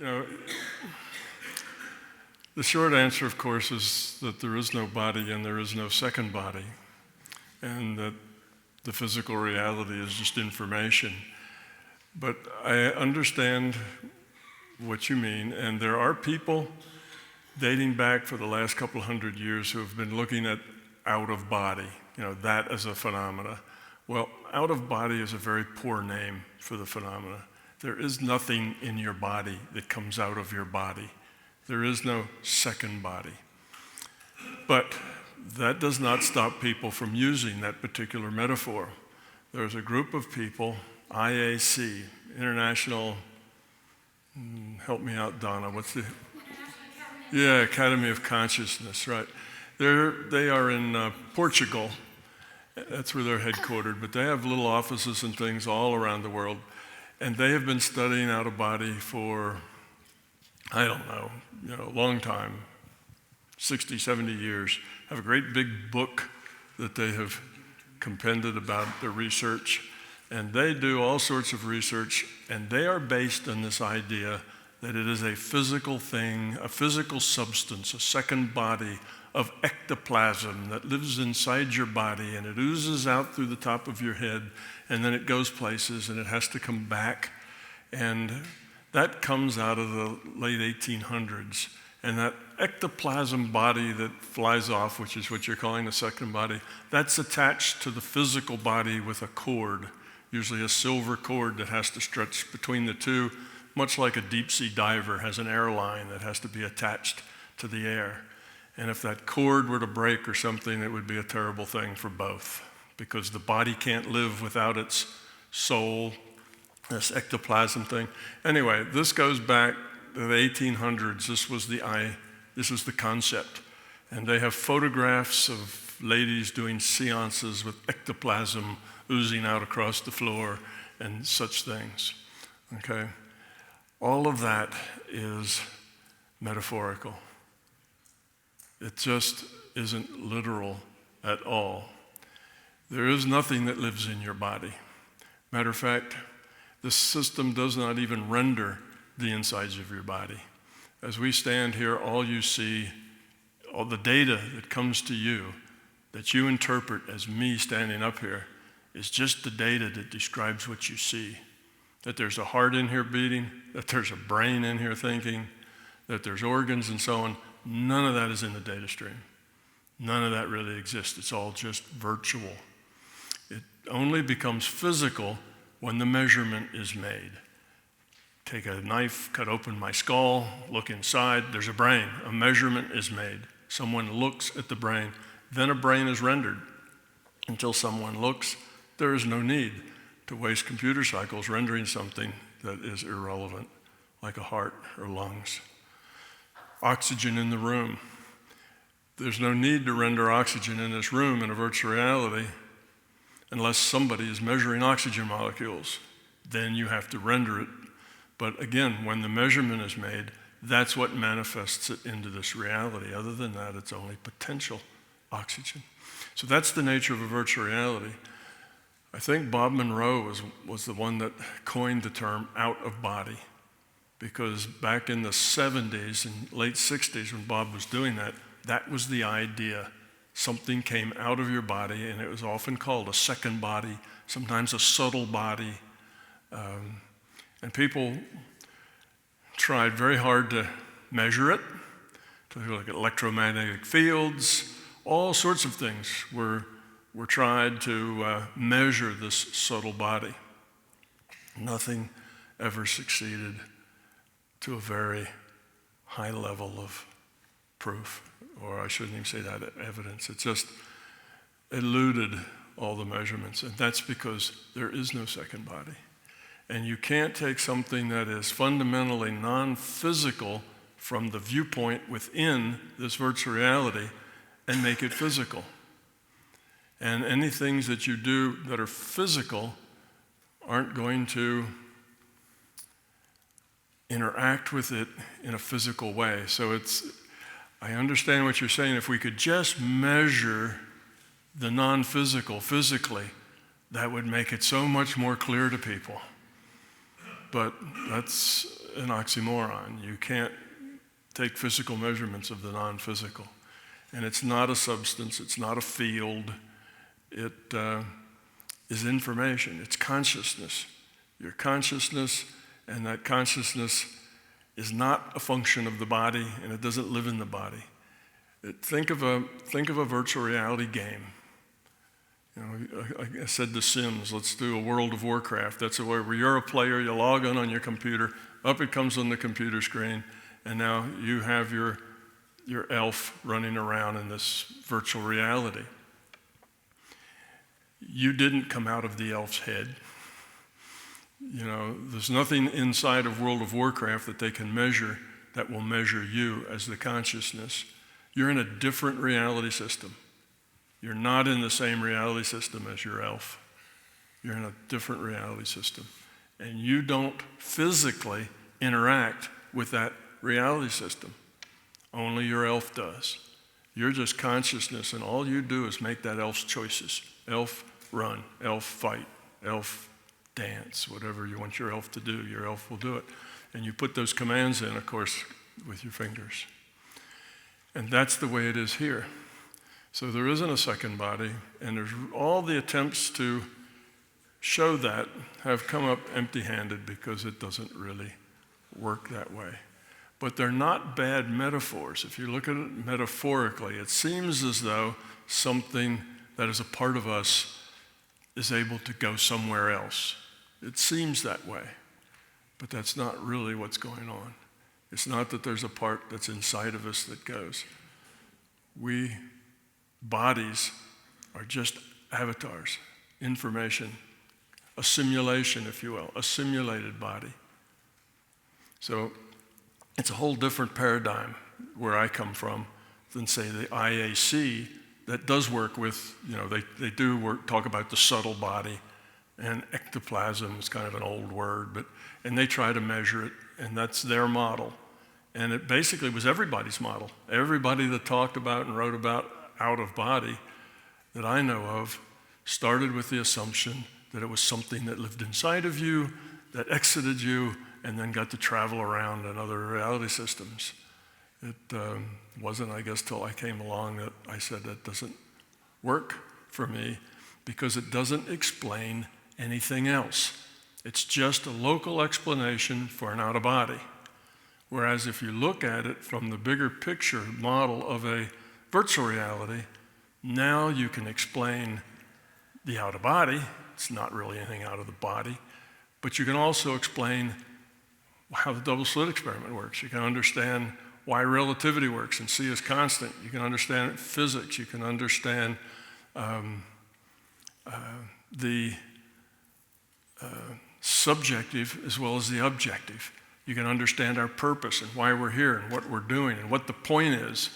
You know, the short answer, of course, is that there is no body and there is no second body, and that the physical reality is just information. But I understand what you mean, and there are people dating back for the last couple hundred years who have been looking at out of body, that as a phenomena. Well, out of body is a very poor name for the phenomena. There is nothing in your body that comes out of your body. There is no second body. But that does not stop people from using that particular metaphor. There's a group of people, IAC, International, help me out, Donna, what's the? Yeah, Academy of Consciousness, right. They are in Portugal. That's where they're headquartered, but they have little offices and things all around the world. And they have been studying out of body for, I don't know, a long time, 60, 70 years. Have a great big book that they have compended about their research. And they do all sorts of research, and they are based on this idea that it is a physical thing, a physical substance, a second body of ectoplasm that lives inside your body, and it oozes out through the top of your head, and then it goes places, and it has to come back. And that comes out of the late 1800s. And that ectoplasm body that flies off, which is what you're calling the second body, that's attached to the physical body with a cord, usually a silver cord that has to stretch between the two, much like a deep sea diver has an airline that has to be attached to the air. And if that cord were to break or something, it would be a terrible thing for both, because the body can't live without its soul, this ectoplasm thing. Anyway, this goes back to the 1800s. This was the concept. And they have photographs of ladies doing seances with ectoplasm oozing out across the floor and such things. Okay? All of that is metaphorical. It just isn't literal at all. There is nothing that lives in your body. Matter of fact, this system does not even render the insides of your body. As we stand here, all you see, all the data that comes to you, that you interpret as me standing up here, is just the data that describes what you see. That there's a heart in here beating, that there's a brain in here thinking, that there's organs and so on. None of that is in the data stream. None of that really exists. It's all just virtual. It only becomes physical when the measurement is made. Take a knife, cut open my skull, look inside, there's a brain. A measurement is made. Someone looks at the brain, then a brain is rendered. Until someone looks, there is no need to waste computer cycles rendering something that is irrelevant, like a heart or lungs. Oxygen in the room. There's no need to render oxygen in this room in a virtual reality unless somebody is measuring oxygen molecules. Then you have to render it. But again, when the measurement is made, that's what manifests it into this reality. Other than that, it's only potential oxygen. So that's the nature of a virtual reality. I think Bob Monroe was the one that coined the term out of body, because back in the 70s and late 60s when Bob was doing that, that was the idea. Something came out of your body, and it was often called a second body, sometimes a subtle body. And people tried very hard to measure it, to look at electromagnetic fields, all sorts of things were tried to measure this subtle body. Nothing ever succeeded to a very high level of proof, or I shouldn't even say that, evidence. It just eluded all the measurements, and that's because there is no second body. And you can't take something that is fundamentally non-physical from the viewpoint within this virtual reality and make it physical. And any things that you do that are physical aren't going to interact with it in a physical way. So I understand what you're saying. If we could just measure the non-physical physically, that would make it so much more clear to people. But that's an oxymoron. You can't take physical measurements of the non-physical. And it's not a substance, it's not a field, it is information, it's consciousness. Your consciousness, and that consciousness is not a function of the body, and it doesn't live in the body. Think of a virtual reality game. You know, I said The Sims, let's do a World of Warcraft. That's where you're a player, you log on your computer, up it comes on the computer screen, and now you have your elf running around in this virtual reality. You didn't come out of the elf's head. You know, there's nothing inside of World of Warcraft that they can measure that will measure you as the consciousness. You're in a different reality system. You're not in the same reality system as your elf. You're in a different reality system. And you don't physically interact with that reality system. Only your elf does. You're just consciousness, and all you do is make that elf's choices. Elf run, elf fight, elf dance, whatever you want your elf to do, your elf will do it. And you put those commands in, of course, with your fingers. And that's the way it is here. So there isn't a second body, and there's all the attempts to show that have come up empty-handed because it doesn't really work that way. But they're not bad metaphors. If you look at it metaphorically, it seems as though something that is a part of us is able to go somewhere else. It seems that way, but that's not really what's going on. It's not that there's a part that's inside of us that goes. We bodies are just avatars, information, a simulation, if you will, a simulated body. So it's a whole different paradigm where I come from than, say, the IAC that does work with, you know, they do talk about the subtle body, and ectoplasm is kind of an old word, and they try to measure it, and that's their model. And it basically was everybody's model. Everybody that talked about and wrote about out of body that I know of started with the assumption that it was something that lived inside of you, that exited you, and then got to travel around in other reality systems. It wasn't, I guess, till I came along that I said that doesn't work for me because it doesn't explain anything else. It's just a local explanation for an out-of-body. Whereas if you look at it from the bigger picture model of a virtual reality, now you can explain the out-of-body. It's not really anything out of the body, but you can also explain how the double-slit experiment works. You can understand why relativity works and C is constant. You can understand physics. You can understand the subjective as well as the objective. You can understand our purpose and why we're here and what we're doing and what the point is.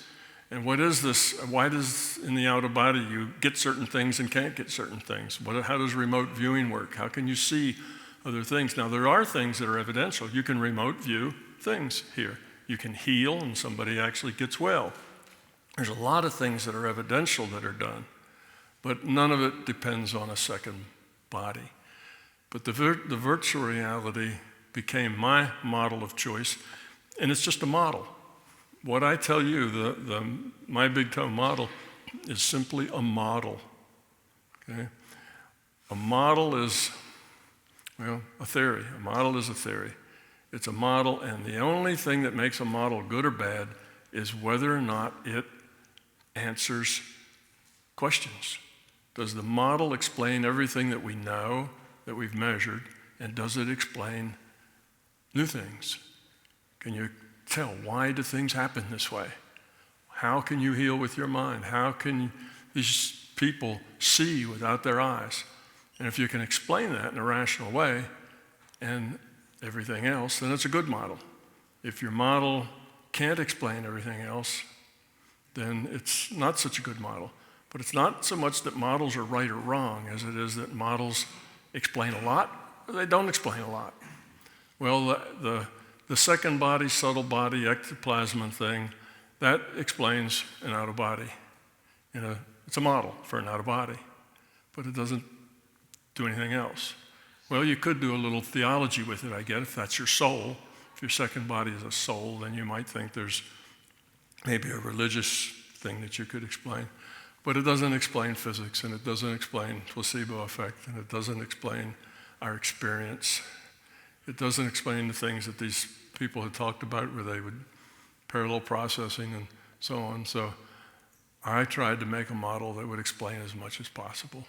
And what is this? Why does in the outer body you get certain things and can't get certain things? How does remote viewing work? How can you see other things? Now, there are things that are evidential. You can remote view things here. You can heal and somebody actually gets well. There's a lot of things that are evidential that are done, but none of it depends on a second body. But the virtual reality became my model of choice, and it's just a model. What I tell you, my big toe model is simply a model. Okay? A model is, well, a theory. A model is a theory. It's a model, and the only thing that makes a model good or bad is whether or not it answers questions. Does the model explain everything that we know, that we've measured, and does it explain new things? Can you tell why do things happen this way? How can you heal with your mind? How can these people see without their eyes? And if you can explain that in a rational way and everything else, then it's a good model. If your model can't explain everything else, then it's not such a good model. But it's not so much that models are right or wrong as it is that models explain a lot or they don't explain a lot. Well, the second body, subtle body, ectoplasm thing, that explains an out-of-body. It's a model for an out-of-body, but it doesn't do anything else. Well, you could do a little theology with it, I guess, if that's your soul, If your second body is a soul, then you might think there's maybe a religious thing that you could explain. But it doesn't explain physics, and it doesn't explain placebo effect, and it doesn't explain our experience. It doesn't explain the things that these people had talked about where they would parallel processing and so on. So I tried to make a model that would explain as much as possible.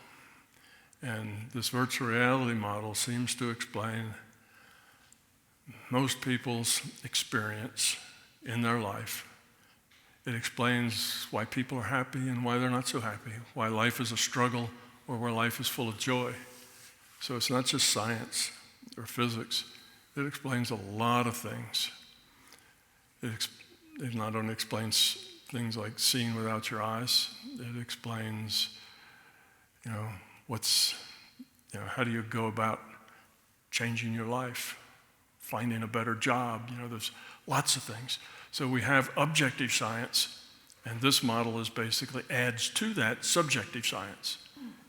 And this virtual reality model seems to explain most people's experience in their life. It explains why people are happy and why they're not so happy, why life is a struggle or where life is full of joy. So it's not just science or physics. It explains a lot of things. It not only explains things like seeing without your eyes, it explains, how do you go about changing your life, finding a better job, there's lots of things. So we have objective science, and this model is basically adds to that subjective science.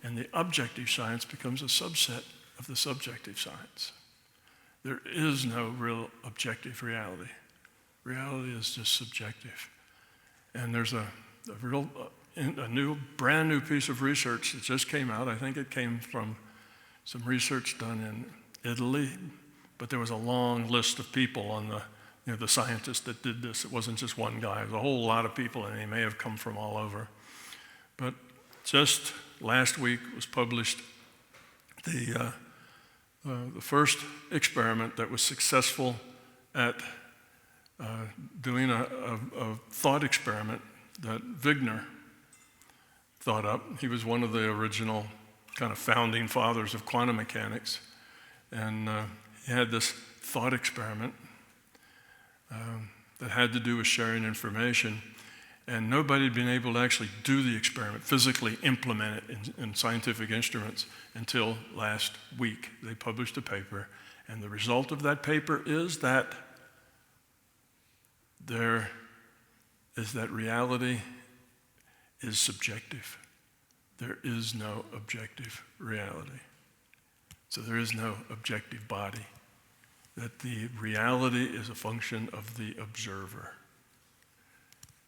And the objective science becomes a subset of the subjective science. There is no real objective reality. Reality is just subjective. And there's a brand new piece of research that just came out. I think it came from some research done in Italy, but there was a long list of people on the scientists that did this. It wasn't just one guy. It was a whole lot of people, and they may have come from all over. But just last week was published the first experiment that was successful at doing a thought experiment that Wigner thought up. He was one of the original kind of founding fathers of quantum mechanics. And he had this thought experiment that had to do with sharing information. And nobody had been able to actually do the experiment, physically implement it in scientific instruments until last week. They published a paper. And the result of that paper is that reality is subjective. There is no objective reality. So there is no objective body. That the reality is a function of the observer.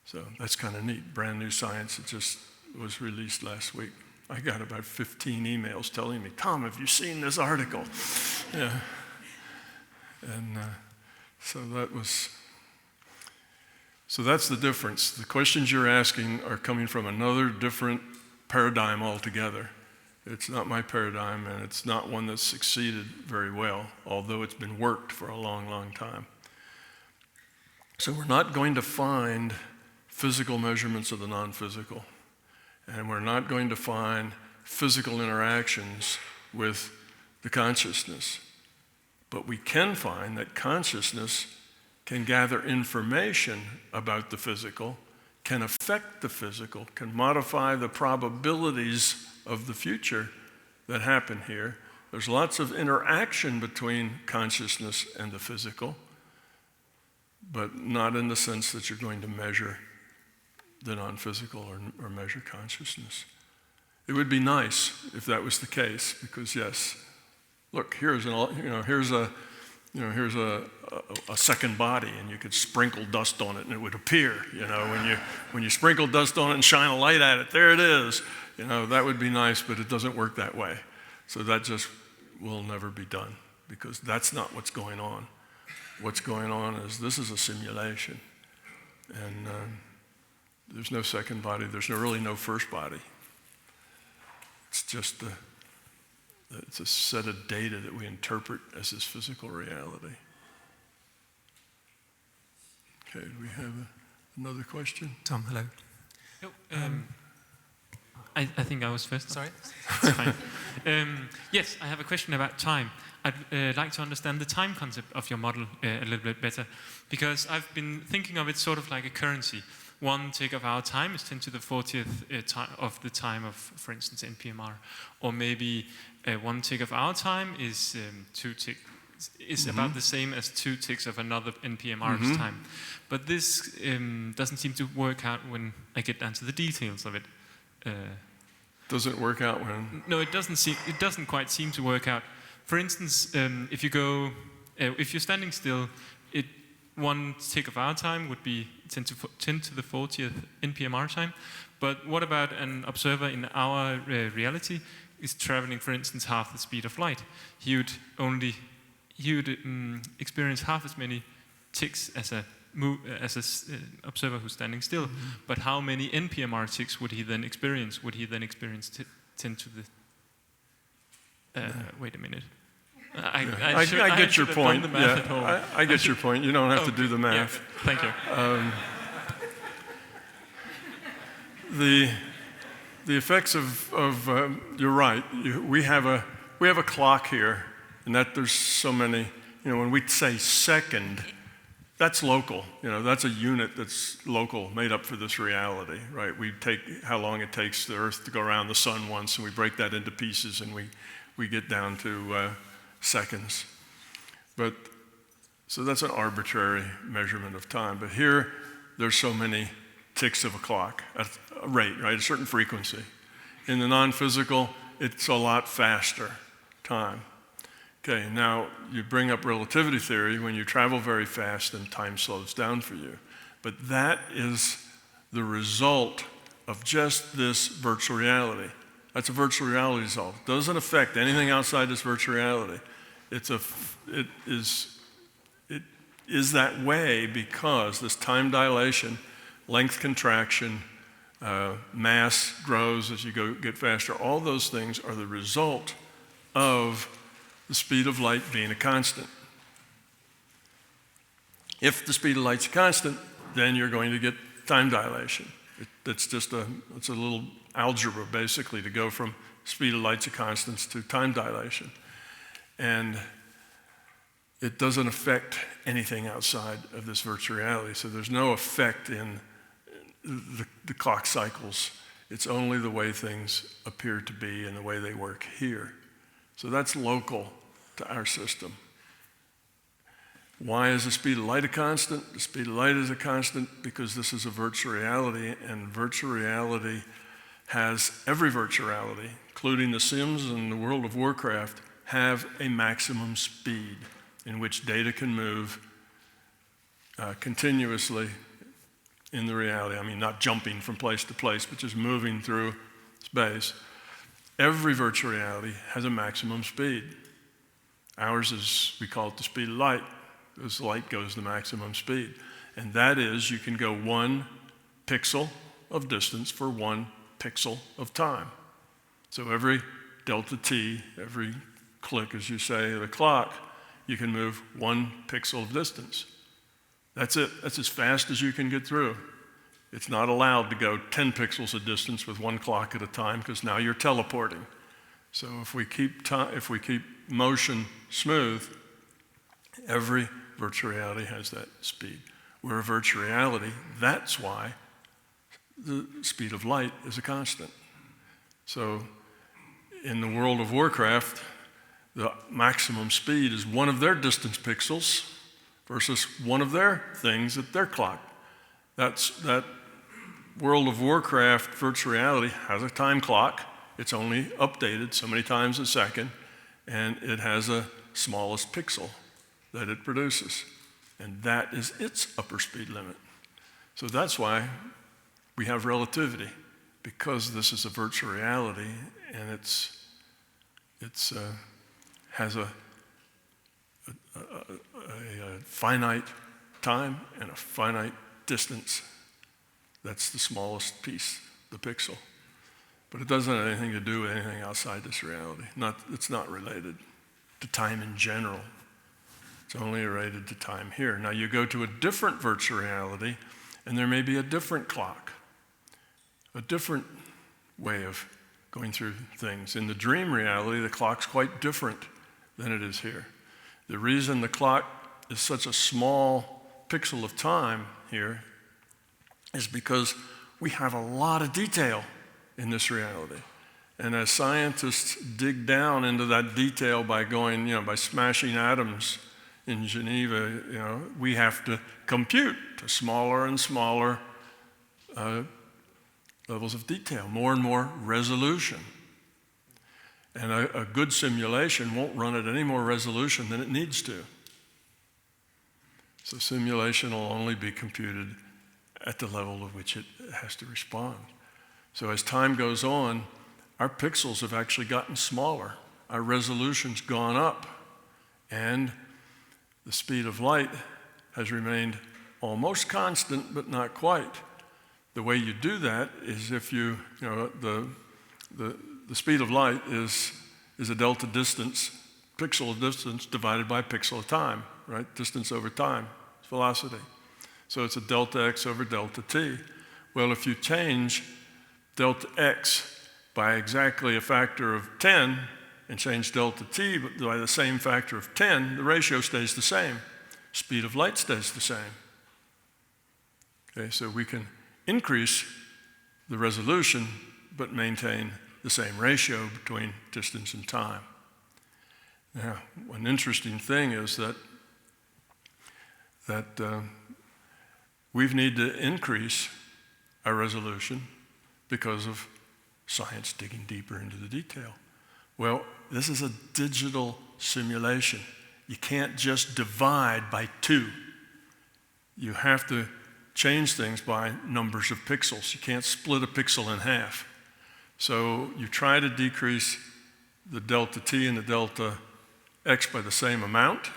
So that's kind of neat. Brand new science. It just was released last week. I got about 15 emails telling me, Tom, have you seen this article? Yeah. And so that's the difference. The questions you're asking are coming from another different paradigm altogether. It's not my paradigm, and it's not one that's succeeded very well, although it's been worked for a long, long time. So we're not going to find physical measurements of the non-physical, and we're not going to find physical interactions with the consciousness. But we can find that consciousness can gather information about the physical, can affect the physical, can modify the probabilities of the future that happen here. There's lots of interaction between consciousness and the physical, but not in the sense that you're going to measure the non-physical or measure consciousness. It would be nice if that was the case, because yes, look, here's a second body, and you could sprinkle dust on it, and it would appear. When you sprinkle dust on it and shine a light at it, there it is. That would be nice, but it doesn't work that way. So that just will never be done, because that's not what's going on. What's going on is this is a simulation, and there's no second body. There's really no first body. It's just it's a set of data that we interpret as this physical reality. Okay, do we have another question? Tom, hello. I think I was first. Sorry? It's fine. Yes, I have a question about time. I'd like to understand the time concept of your model a little bit better, because I've been thinking of it sort of like a currency. 1 tick of our time is 10 to the 40th of the time of, for instance, NPMR. Or maybe 1 tick of our time is 2 ticks. Is about the same as 2 ticks of another NPMR's time. But this doesn't seem to work out when I get down to the details of it. Doesn't work out when? No, it doesn't quite seem to work out. For instance, if you're standing still, it one tick of our time would be 10 to the 40th NPMR time. But what about an observer in our reality is traveling, for instance, half the speed of light? He would experience half as many ticks as a observer who's standing still. Mm-hmm. But how many NPMR ticks would he then experience? Would he then experience 10 to the... wait a minute. I get your point. Yeah, I get your point. You don't have to do the math. Yeah, thank you. The effects of you're right. We have a clock here, and that there's so many. When we say second, that's local. That's a unit that's local, made up for this reality, right? We take how long it takes the Earth to go around the sun once, and we break that into pieces, and we get down to seconds. So that's an arbitrary measurement of time. But here, there's so many ticks of a clock at a rate, right? A certain frequency. In the non-physical, it's a lot faster time. Okay, now you bring up relativity theory. When you travel very fast, then time slows down for you. But that is the result of just this virtual reality. That's a virtual reality result. It doesn't affect anything outside this virtual reality. It is that way because this time dilation, length contraction, mass grows as you get faster. All those things are the result of the speed of light being a constant. If the speed of light's a constant, then you're going to get time dilation. It's a little algebra, basically, to go from speed of light's a constant to time dilation. And it doesn't affect anything outside of this virtual reality. So there's no effect in the clock cycles. It's only the way things appear to be and the way they work here. So that's local to our system. Why is the speed of light a constant? The speed of light is a constant because this is a virtual reality, and virtual reality has every virtual reality, including The Sims and the World of Warcraft, have a maximum speed in which data can move continuously in the reality. I mean, not jumping from place to place, but just moving through space. Every virtual reality has a maximum speed. Ours is, we call it the speed of light. As light goes to maximum speed. And that is, you can go 1 pixel of distance for 1 pixel of time. So every delta t, every click, as you say, of the clock, you can move 1 pixel of distance. That's it. That's as fast as you can get through. It's not allowed to go 10 pixels of distance with 1 clock at a time because now you're teleporting. So if we keep motion smooth, every virtual reality has that speed. We're a virtual reality. That's why the speed of light is a constant. So in the World of Warcraft, the maximum speed is 1 of their distance pixels versus 1 of their things at their clock. That World of Warcraft virtual reality has a time clock. It's only updated so many times a second, and it has a smallest pixel that it produces. And that is its upper speed limit. So that's why we have relativity, because this is a virtual reality and it has a finite time and a finite distance. That's the smallest piece, the pixel. But it doesn't have anything to do with anything outside this reality. It's not related to time in general. It's only related to time here. Now you go to a different virtual reality, and there may be a different clock, a different way of going through things. In the dream reality, the clock's quite different than it is here. The reason the clock is such a small pixel of time here is because we have a lot of detail in this reality. And as scientists dig down into that detail by going, by smashing atoms in Geneva, we have to compute to smaller and smaller levels of detail, more and more resolution. And a good simulation won't run at any more resolution than it needs to. So simulation will only be computed at the level at which it has to respond. So as time goes on, our pixels have actually gotten smaller. Our resolution's gone up, and the speed of light has remained almost constant, but not quite. The way you do that is if the speed of light is a delta distance, pixel distance divided by pixel of time, right? Distance over time, velocity. So it's a delta x over delta t. Well, if you change delta x by exactly a factor of 10 and change delta t by the same factor of 10, the ratio stays the same. Speed of light stays the same. Okay, so we can increase the resolution but maintain the same ratio between distance and time. Now, one interesting thing is that we need to increase our resolution because of science digging deeper into the detail. Well, this is a digital simulation. You can't just divide by 2. You have to change things by numbers of pixels. You can't split a pixel in half. So you try to decrease the delta t and the delta x by the same amount,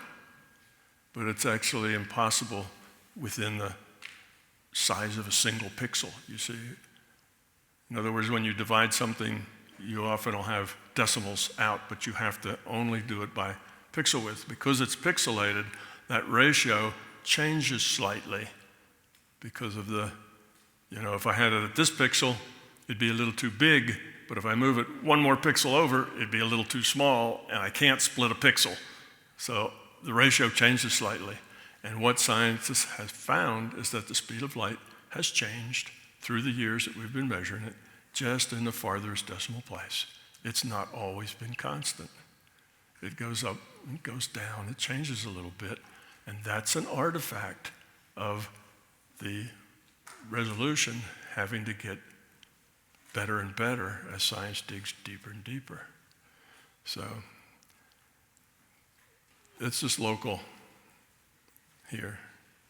but it's actually impossible within the size of a single pixel, you see. In other words, when you divide something, you often will have decimals out, but you have to only do it by pixel width. Because it's pixelated, that ratio changes slightly because of the, if I had it at this pixel, it'd be a little too big, but if I move it one more pixel over, it'd be a little too small, and I can't split a pixel. So the ratio changes slightly. And what scientists have found is that the speed of light has changed through the years that we've been measuring it, just in the farthest decimal place. It's not always been constant. It goes up, it goes down, it changes a little bit, and that's an artifact of the resolution having to get better and better as science digs deeper and deeper. So it's just local here.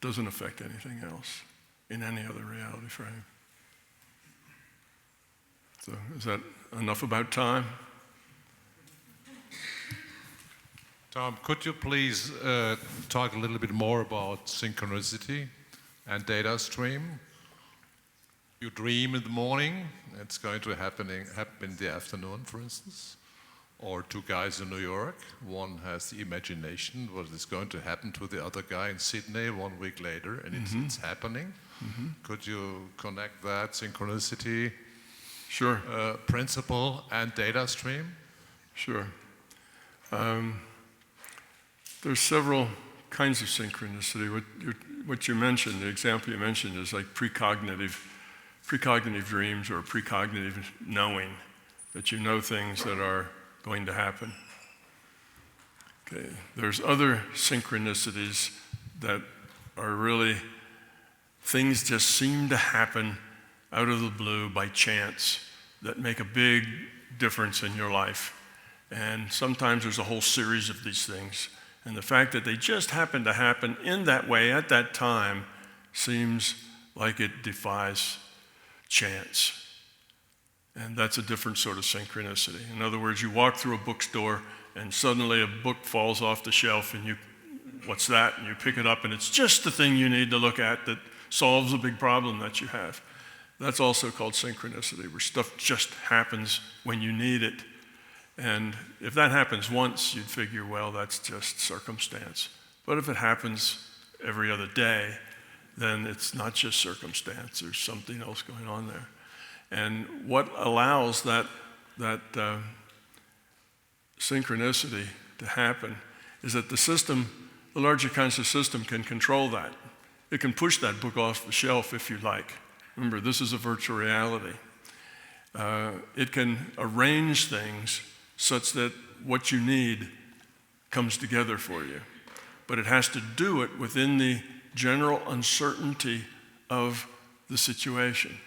Doesn't affect anything else in any other reality frame. So is that enough about time? Tom, could you please talk a little bit more about synchronicity and data stream? You dream in the morning, it's going to happen in the afternoon, for instance. Or 2 guys in New York, one has the imagination what is going to happen to the other guy in Sydney 1 week later, and it's happening. Mm-hmm. Could you connect that synchronicity Sure. Principle and data stream? Sure. There's several kinds of synchronicity. What you mentioned, the example you mentioned is like precognitive dreams or precognitive knowing, that you know things that are going to happen. Okay. There's other synchronicities that are really things just seem to happen out of the blue by chance that make a big difference in your life. And sometimes there's a whole series of these things. And the fact that they just happen to happen in that way at that time seems like it defies chance. And that's a different sort of synchronicity. In other words, you walk through a bookstore and suddenly a book falls off the shelf and what's that? And you pick it up and it's just the thing you need to look at that solves a big problem that you have. That's also called synchronicity, where stuff just happens when you need it. And if that happens once, you'd figure, well, that's just circumstance. But if it happens every other day, then it's not just circumstance. There's something else going on there. And what allows that synchronicity to happen is that the larger conscious system can control that. It can push that book off the shelf if you like. Remember, this is a virtual reality. It can arrange things such that what you need comes together for you. But it has to do it within the general uncertainty of the situation.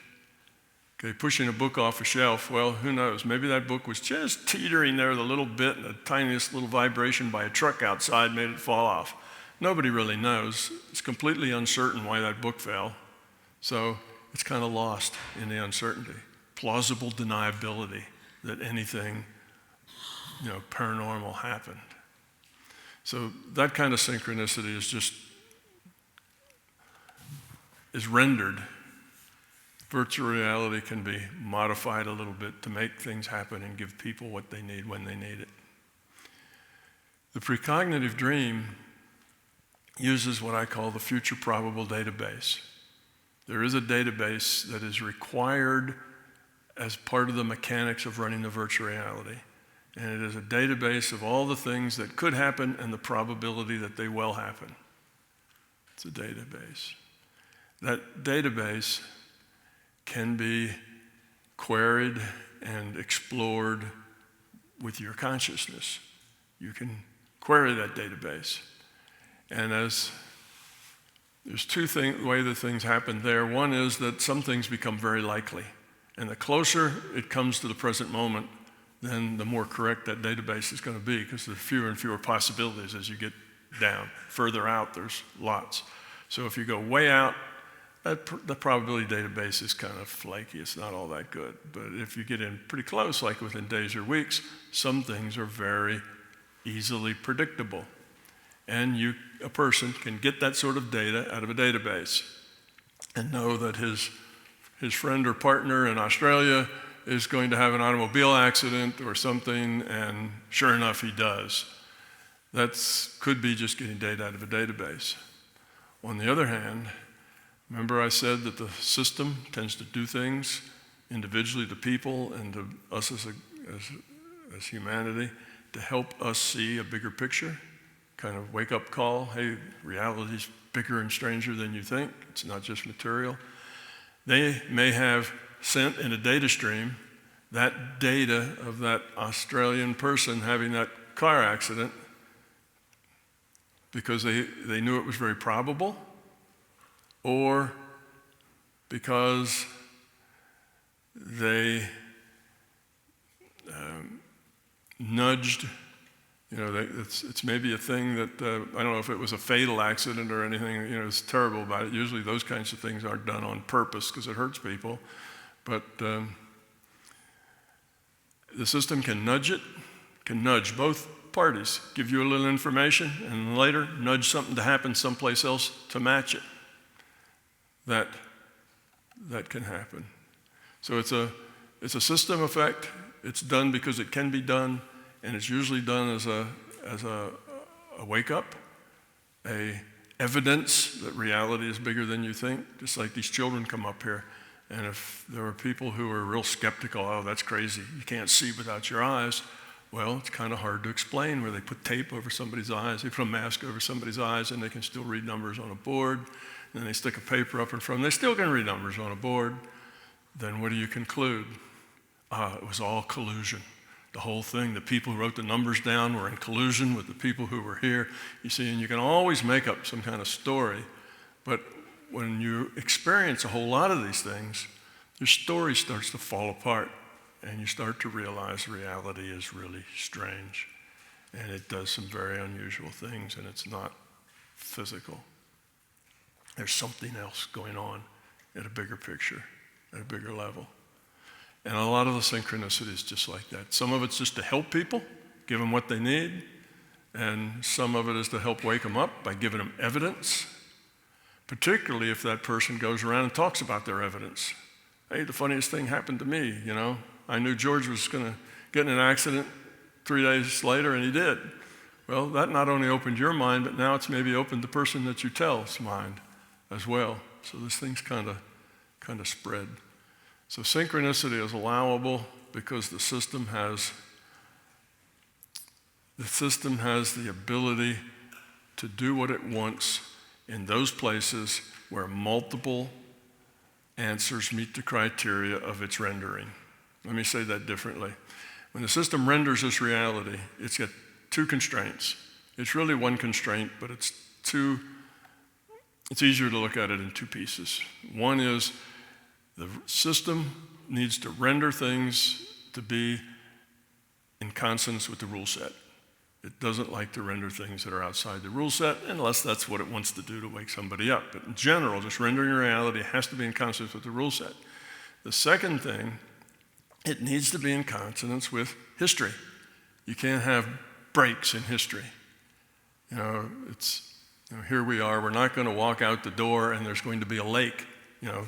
Okay, pushing a book off a shelf, well, who knows? Maybe that book was just teetering there a little bit, and the tiniest little vibration by a truck outside made it fall off. Nobody really knows. It's completely uncertain why that book fell. So it's kind of lost in the uncertainty. Plausible deniability that anything, paranormal happened. So that kind of synchronicity is rendered. Virtual reality can be modified a little bit to make things happen and give people what they need when they need it. The precognitive dream uses what I call the future probable database. There is a database that is required as part of the mechanics of running the virtual reality. And it is a database of all the things that could happen and the probability that they will happen. It's a database. That database can be queried and explored with your consciousness. You can query that database. And there's two ways that things happen there. One is that some things become very likely. And the closer it comes to the present moment, then the more correct that database is going to be, because there are fewer and fewer possibilities as you get down. Further out, there's lots. So if you go way out, the probability database is kind of flaky. It's not all that good. But if you get in pretty close, like within days or weeks, some things are very easily predictable. And a person can get that sort of data out of a database and know that his friend or partner in Australia is going to have an automobile accident or something, and sure enough, he does. That could be just getting data out of a database. On the other hand, remember I said that the system tends to do things individually to people and to us as humanity to help us see a bigger picture, kind of wake-up call. Hey, reality's bigger and stranger than you think. It's not just material. They may have sent in a data stream that data of that Australian person having that car accident because they knew it was very probable, or because they nudged. It's maybe a thing that, I don't know if it was a fatal accident or anything, it's terrible about it. Usually those kinds of things aren't done on purpose because it hurts people. But the system can nudge both parties, give you a little information, and later nudge something to happen someplace else to match it. That can happen. So it's a system effect. It's done because it can be done. And it's usually done as a wake-up, a evidence that reality is bigger than you think, just like these children come up here. And if there are people who are real skeptical, oh, that's crazy, you can't see without your eyes, well, it's kind of hard to explain, where they put tape over somebody's eyes, they put a mask over somebody's eyes, and they can still read numbers on a board. And then they stick a paper up in front, and they still can read numbers on a board. Then what do you conclude? It was all collusion. The whole thing, the people who wrote the numbers down were in collusion with the people who were here. You see, and you can always make up some kind of story, but when you experience a whole lot of these things, your story starts to fall apart, and you start to realize reality is really strange, and it does some very unusual things, and it's not physical. There's something else going on at a bigger picture, at a bigger level. And a lot of the synchronicity is just like that. Some of it's just to help people, give them what they need, and some of it is to help wake them up by giving them evidence, particularly if that person goes around and talks about their evidence. Hey, the funniest thing happened to me, I knew George was going to get in an accident 3 days later, and he did. Well, that not only opened your mind, but now it's maybe opened the person that you tell's mind as well. So this thing's kind of spread. So synchronicity is allowable because the system has the ability to do what it wants in those places where multiple answers meet the criteria of its rendering. Let me say that differently. When the system renders this reality, it's got two constraints. It's really one constraint, but it's easier to look at it in two pieces. One is the system needs to render things to be in consonance with the rule set. It doesn't like to render things that are outside the rule set unless that's what it wants to do to wake somebody up. But in general, just rendering reality has to be in consonance with the rule set. The second thing, it needs to be in consonance with history. You can't have breaks in history. Here we are, we're not going to walk out the door and there's going to be a lake,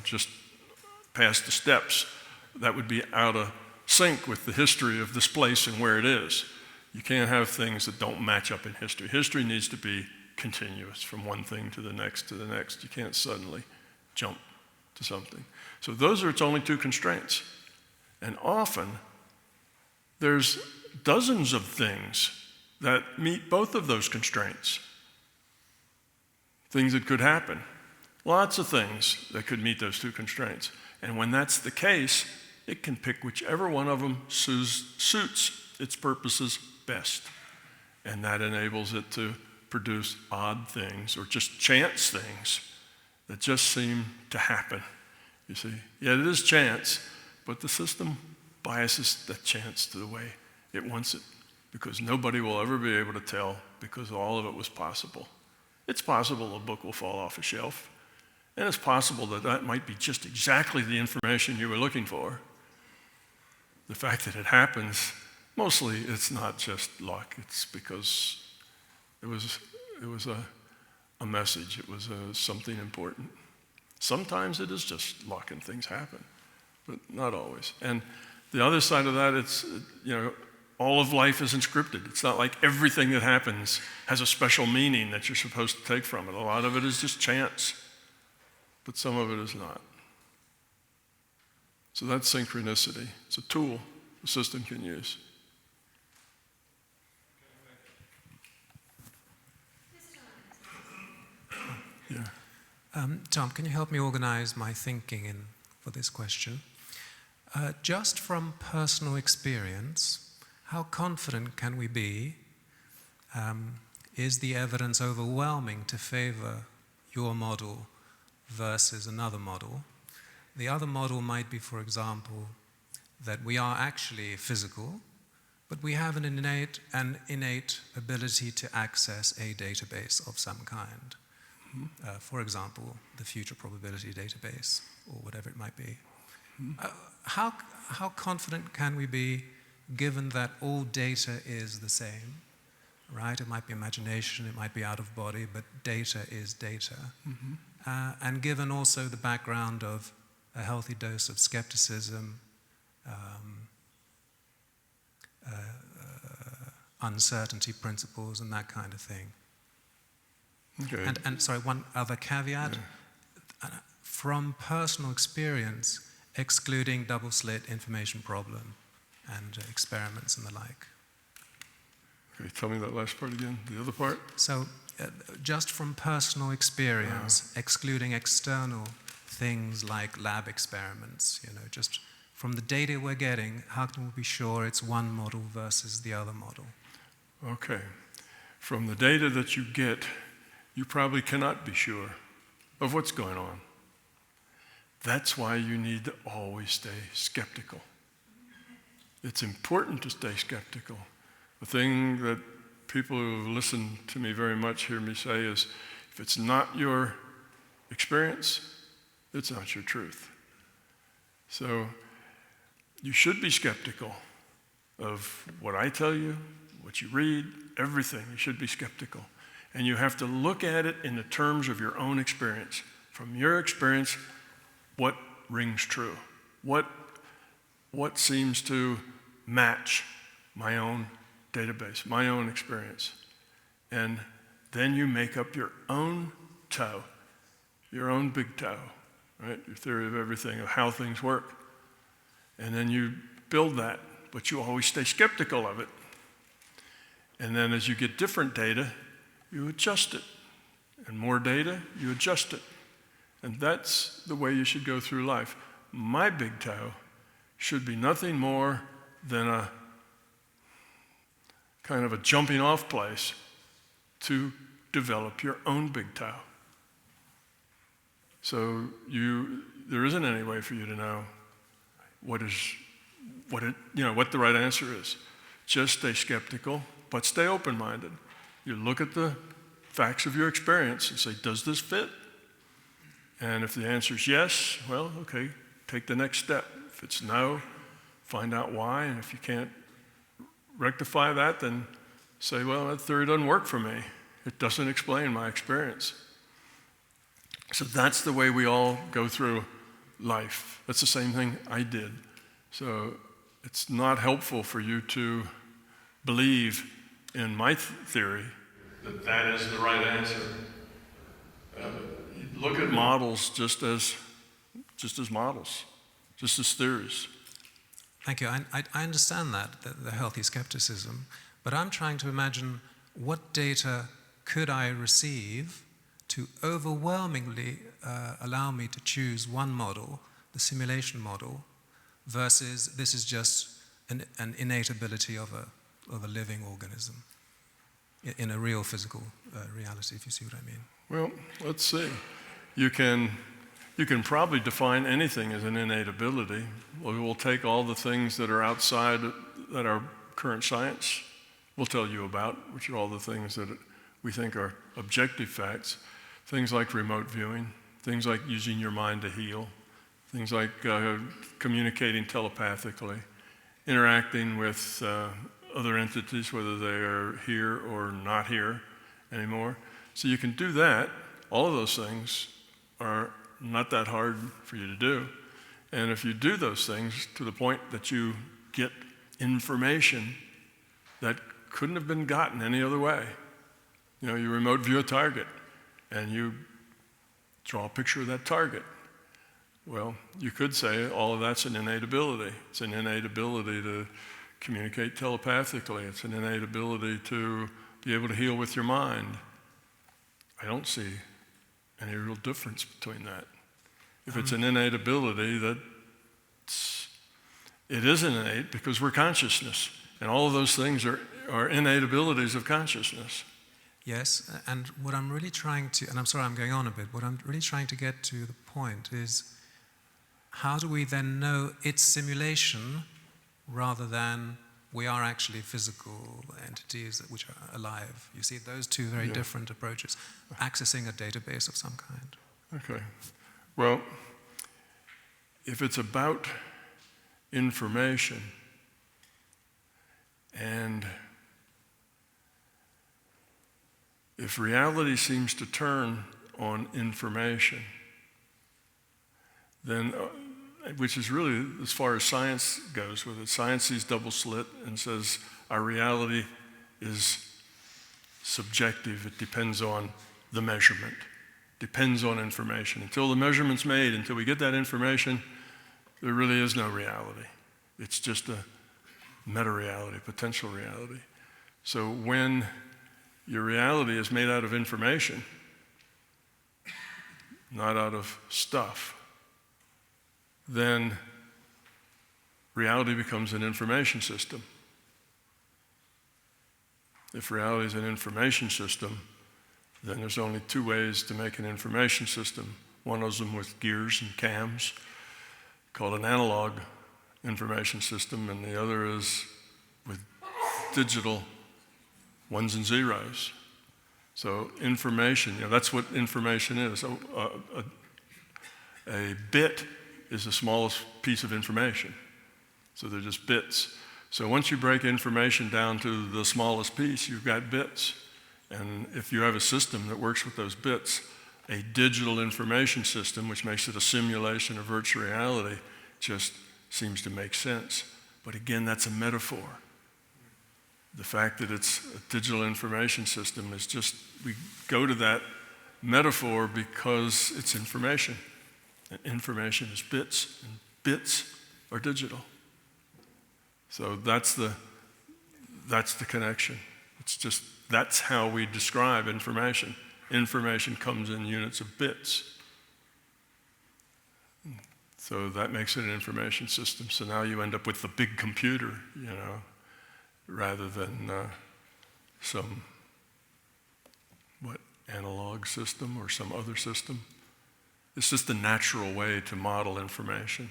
just past the steps. That would be out of sync with the history of this place and where it is. You can't have things that don't match up in history. History needs to be continuous from one thing to the next to the next. You can't suddenly jump to something. So those are its only two constraints. And often, there's dozens of things that meet both of those constraints. Things that could happen. Lots of things that could meet those two constraints. And when that's the case, it can pick whichever one of them suits its purposes best. And that enables it to produce odd things or just chance things that just seem to happen. You see, yeah, it is chance, but the system biases that chance to the way it wants it because nobody will ever be able to tell because all of it was possible. It's possible a book will fall off a shelf, and it's possible that that might be just exactly the information you were looking for. The fact that it happens, mostly it's not just luck, it's because it was a message, it was something important. Sometimes it is just luck and things happen, but not always. And the other side of that, it's, all of life isn't scripted. It's not like everything that happens has a special meaning that you're supposed to take from it. A lot of it is just chance, but some of it is not. So that's synchronicity. It's a tool the system can use. Yeah. Tom, can you help me organize my thinking for this question? Just from personal experience, how confident can we be? Is the evidence overwhelming to favor your model versus another model? The other model might be, for example, that we are actually physical, but we have an innate ability to access a database of some kind. For example, the future probability database, or whatever it might be. How confident can we be, given that all data is the same, right? It might be imagination, it might be out of body, but data is data. And given also the background of a healthy dose of skepticism, uncertainty principles, and that kind of thing. Okay. And sorry, one other caveat. From personal experience, excluding double-slit information problem and experiments and the like. Okay, tell me that last part again, the other part. So just from personal experience, excluding external things like lab experiments, just from the data we're getting, how can we be sure it's one model versus the other model? Okay. From the data that you get, you probably cannot be sure of what's going on. That's why you need to always stay skeptical. It's important to stay skeptical. The thing that people who listen to me very much hear me say is, if it's not your experience, it's not your truth. So you should be skeptical of what I tell you, what you read, everything. You should be skeptical. And you have to look at it in the terms of your own experience. From your experience, what rings true? What seems to match my own database, my own experience? And then you make up your own toe, your own big toe, right? Your theory of everything, of how things work. And then you build that, but you always stay skeptical of it. And then as you get different data, you adjust it. And more data, you adjust it. And that's the way you should go through life. My big toe should be nothing more than a kind of a jumping off place to develop your own big toe. So there isn't any way for you to know what the right answer is. Just stay skeptical but stay open-minded. You look at the facts of your experience and say, does this fit? And if the answer is yes, well, okay, take the next step. If it's no, find out why, and if you can't rectify that, then say, well, that theory doesn't work for me. It doesn't explain my experience. So that's the way we all go through life. That's the same thing I did. So it's not helpful for you to believe in my theory that that is the right answer. Look at models just as models, just as theories. Thank you. I understand that, the healthy skepticism, but I'm trying to imagine what data could I receive to overwhelmingly allow me to choose one model, the simulation model, versus this is just an innate ability of a living organism in a real physical reality, if you see what I mean. Well, let's see. You can probably define anything as an innate ability. We'll take all the things that are outside that our current science will tell you about, which are all the things that we think are objective facts. Things like remote viewing, things like using your mind to heal, things like communicating telepathically, interacting with other entities, whether they are here or not here anymore. So you can do that. All of those things are not that hard for you to do. And if you do those things to the point that you get information that couldn't have been gotten any other way, you know, you remote view a target and you draw a picture of that target. Well, you could say all of that's an innate ability. It's an innate ability to communicate telepathically. It's an innate ability to be able to heal with your mind. I don't see any real difference between that. If it's an innate ability, it is innate because we're consciousness. And all of those things are innate abilities of consciousness. Yes, and what I'm really trying to, and I'm sorry I'm going on a bit, what I'm really trying to get to the point is, how do we then know it's simulation rather than we are actually physical entities which are alive? You see, those two very different approaches, accessing a database of some kind. Okay. Well, if it's about information and if reality seems to turn on information, then, which is really as far as science goes with it, science sees double slit and says our reality is subjective. It depends on the measurement, depends on information. Until the measurement's made, until we get that information, there really is no reality. It's just a meta-reality, potential reality. So when your reality is made out of information, not out of stuff, then reality becomes an information system. If reality is an information system, then there's only two ways to make an information system. One of them with gears and cams, called an analog information system, and the other is with digital ones and zeros. So information, that's what information is. A bit is the smallest piece of information. So they're just bits. So once you break information down to the smallest piece, you've got bits. And if you have a system that works with those bits, a digital information system, which makes it a simulation of virtual reality, just seems to make sense. But again, that's a metaphor. The fact that it's a digital information system is just, we go to that metaphor because it's information. And information is bits, and bits are digital. So that's the connection. It's just, that's how we describe information. Information comes in units of bits. So that makes it an information system. So now you end up with the big computer, rather than some, analog system or some other system. It's just the natural way to model information.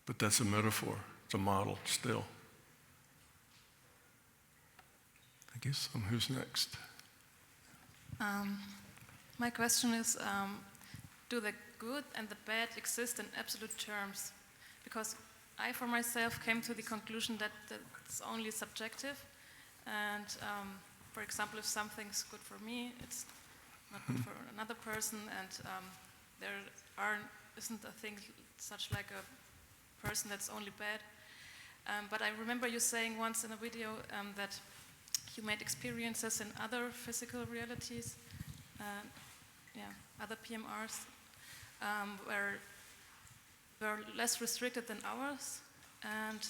But that's a metaphor. It's a model still. you. Who's next? My question is, do the good and the bad exist in absolute terms? Because I, for myself, came to the conclusion that it's only subjective. And, for example, if something's good for me, it's not good for another person. And there isn't a thing such like a person that's only bad. But I remember you saying once in a video that you made experiences in other physical realities, other PMRs, were less restricted than ours, and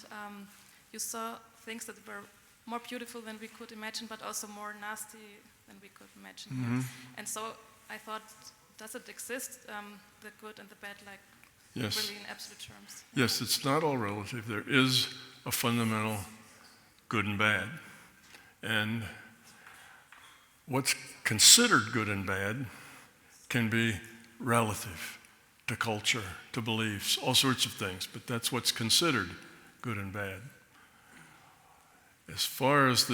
you saw things that were more beautiful than we could imagine, but also more nasty than we could imagine. Mm-hmm. And so I thought, does it exist, the good and the bad, like Yes. really in absolute terms? Yes, it's not all relative. There is a fundamental good and bad. And what's considered good and bad can be relative to culture, to beliefs, all sorts of things, but that's what's considered good and bad. As far as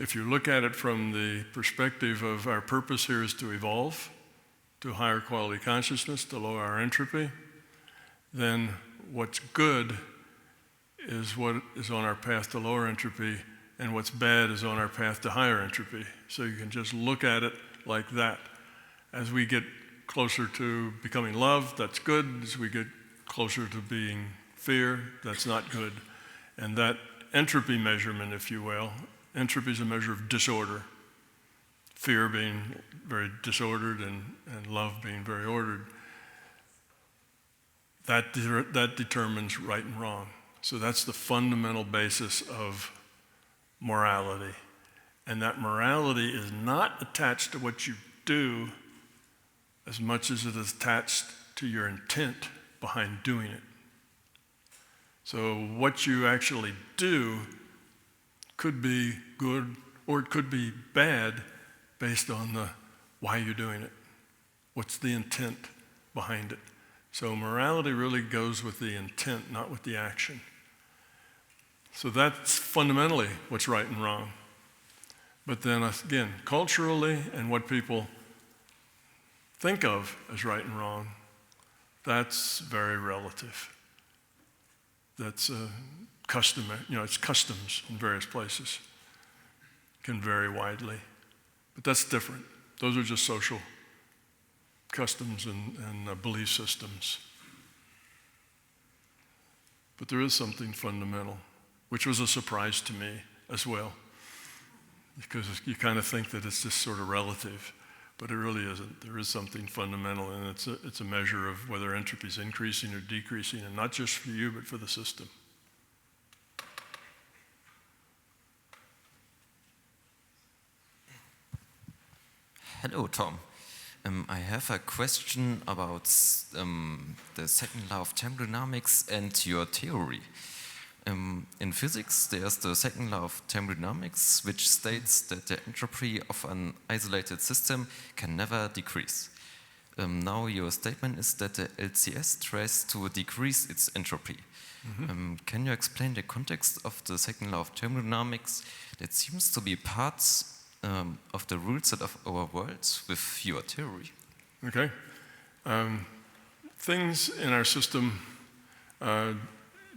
if you look at it from the perspective of our purpose here is to evolve to higher quality consciousness, to lower our entropy, then what's good is what is on our path to lower entropy, and what's bad is on our path to higher entropy. So you can just look at it like that. As we get closer to becoming love, that's good. As we get closer to being fear, that's not good. And that entropy measurement, if you will, entropy is a measure of disorder. Fear being very disordered and love being very ordered. That determines right and wrong. So that's the fundamental basis of morality. And that morality is not attached to what you do as much as it is attached to your intent behind doing it. So what you actually do could be good or it could be bad based on why you're doing it. What's the intent behind it? So morality really goes with the intent, not with the action. So that's fundamentally what's right and wrong. But then again, culturally and what people think of as right and wrong, that's very relative. That's customary, it's customs in various places. Can vary widely. But that's different. Those are just social customs and belief systems. But there is something fundamental, which was a surprise to me as well. Because you kind of think that it's just sort of relative, but it really isn't. There is something fundamental, and it's a measure of whether entropy is increasing or decreasing, and not just for you, but for the system. Hello, Tom. I have a question about the second law of thermodynamics and your theory. In physics, there's the second law of thermodynamics, which states that the entropy of an isolated system can never decrease. Now your statement is that the LCS tries to decrease its entropy. Mm-hmm. Can you explain the context of the second law of thermodynamics that seems to be parts of the rules of our world with your theory? Okay. Things in our system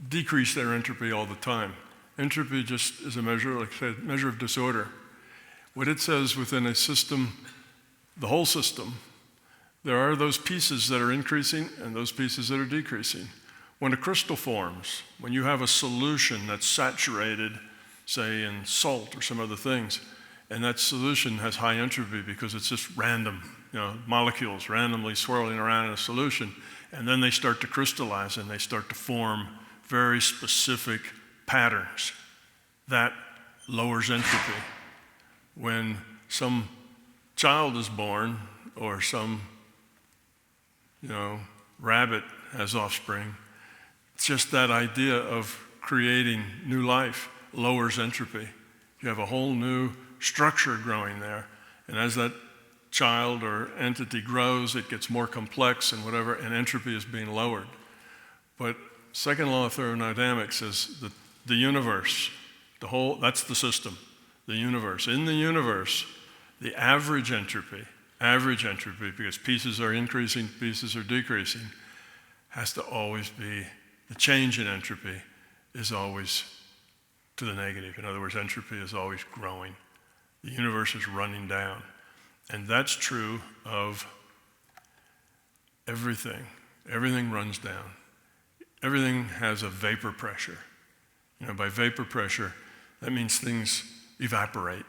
decrease their entropy all the time. Entropy just is a measure, like I said, measure of disorder. What it says within a system, the whole system, there are those pieces that are increasing and those pieces that are decreasing. When a crystal forms, when you have a solution that's saturated, say in salt or some other things, and that solution has high entropy because it's just random, molecules randomly swirling around in a solution, and then they start to crystallize and they start to form very specific patterns. That lowers entropy. When some child is born or some, rabbit has offspring, it's just that idea of creating new life lowers entropy. You have a whole new structure growing there. And as that child or entity grows, it gets more complex and whatever, and entropy is being lowered. But second law of thermodynamics is that the universe, that's the system. the universe. In the universe, the average entropy, because pieces are increasing, pieces are decreasing, has to always be, the change in entropy is always to the negative. In other words, entropy is always growing. The universe is running down. And that's true of everything. Everything runs down. Everything has a vapor pressure. By vapor pressure, that means things evaporate.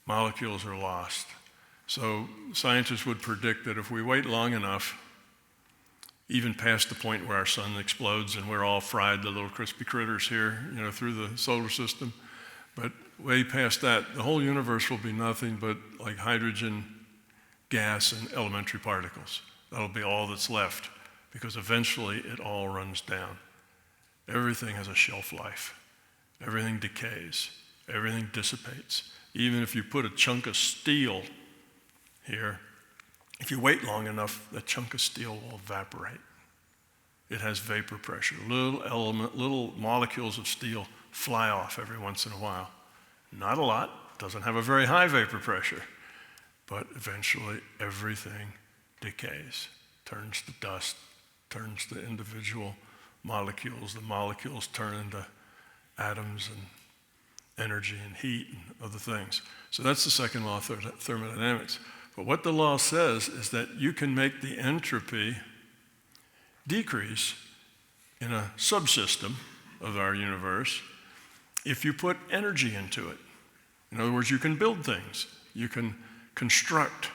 Molecules are lost. So scientists would predict that if we wait long enough, even past the point where our sun explodes and we're all fried, the little crispy critters here, through the solar system, but way past that, the whole universe will be nothing but like hydrogen, gas, and elementary particles. That'll be all that's left, because eventually it all runs down. Everything has a shelf life. Everything decays. Everything dissipates. Even if you put a chunk of steel here, if you wait long enough, that chunk of steel will evaporate. It has vapor pressure. Little molecules of steel fly off every once in a while. Not a lot, doesn't have a very high vapor pressure, but eventually everything decays, turns to dust, turns to individual molecules. The molecules turn into atoms and energy and heat and other things. So that's the second law of thermodynamics. But what the law says is that you can make the entropy decrease in a subsystem of our universe if you put energy into it. In other words, you can build things. You can construct.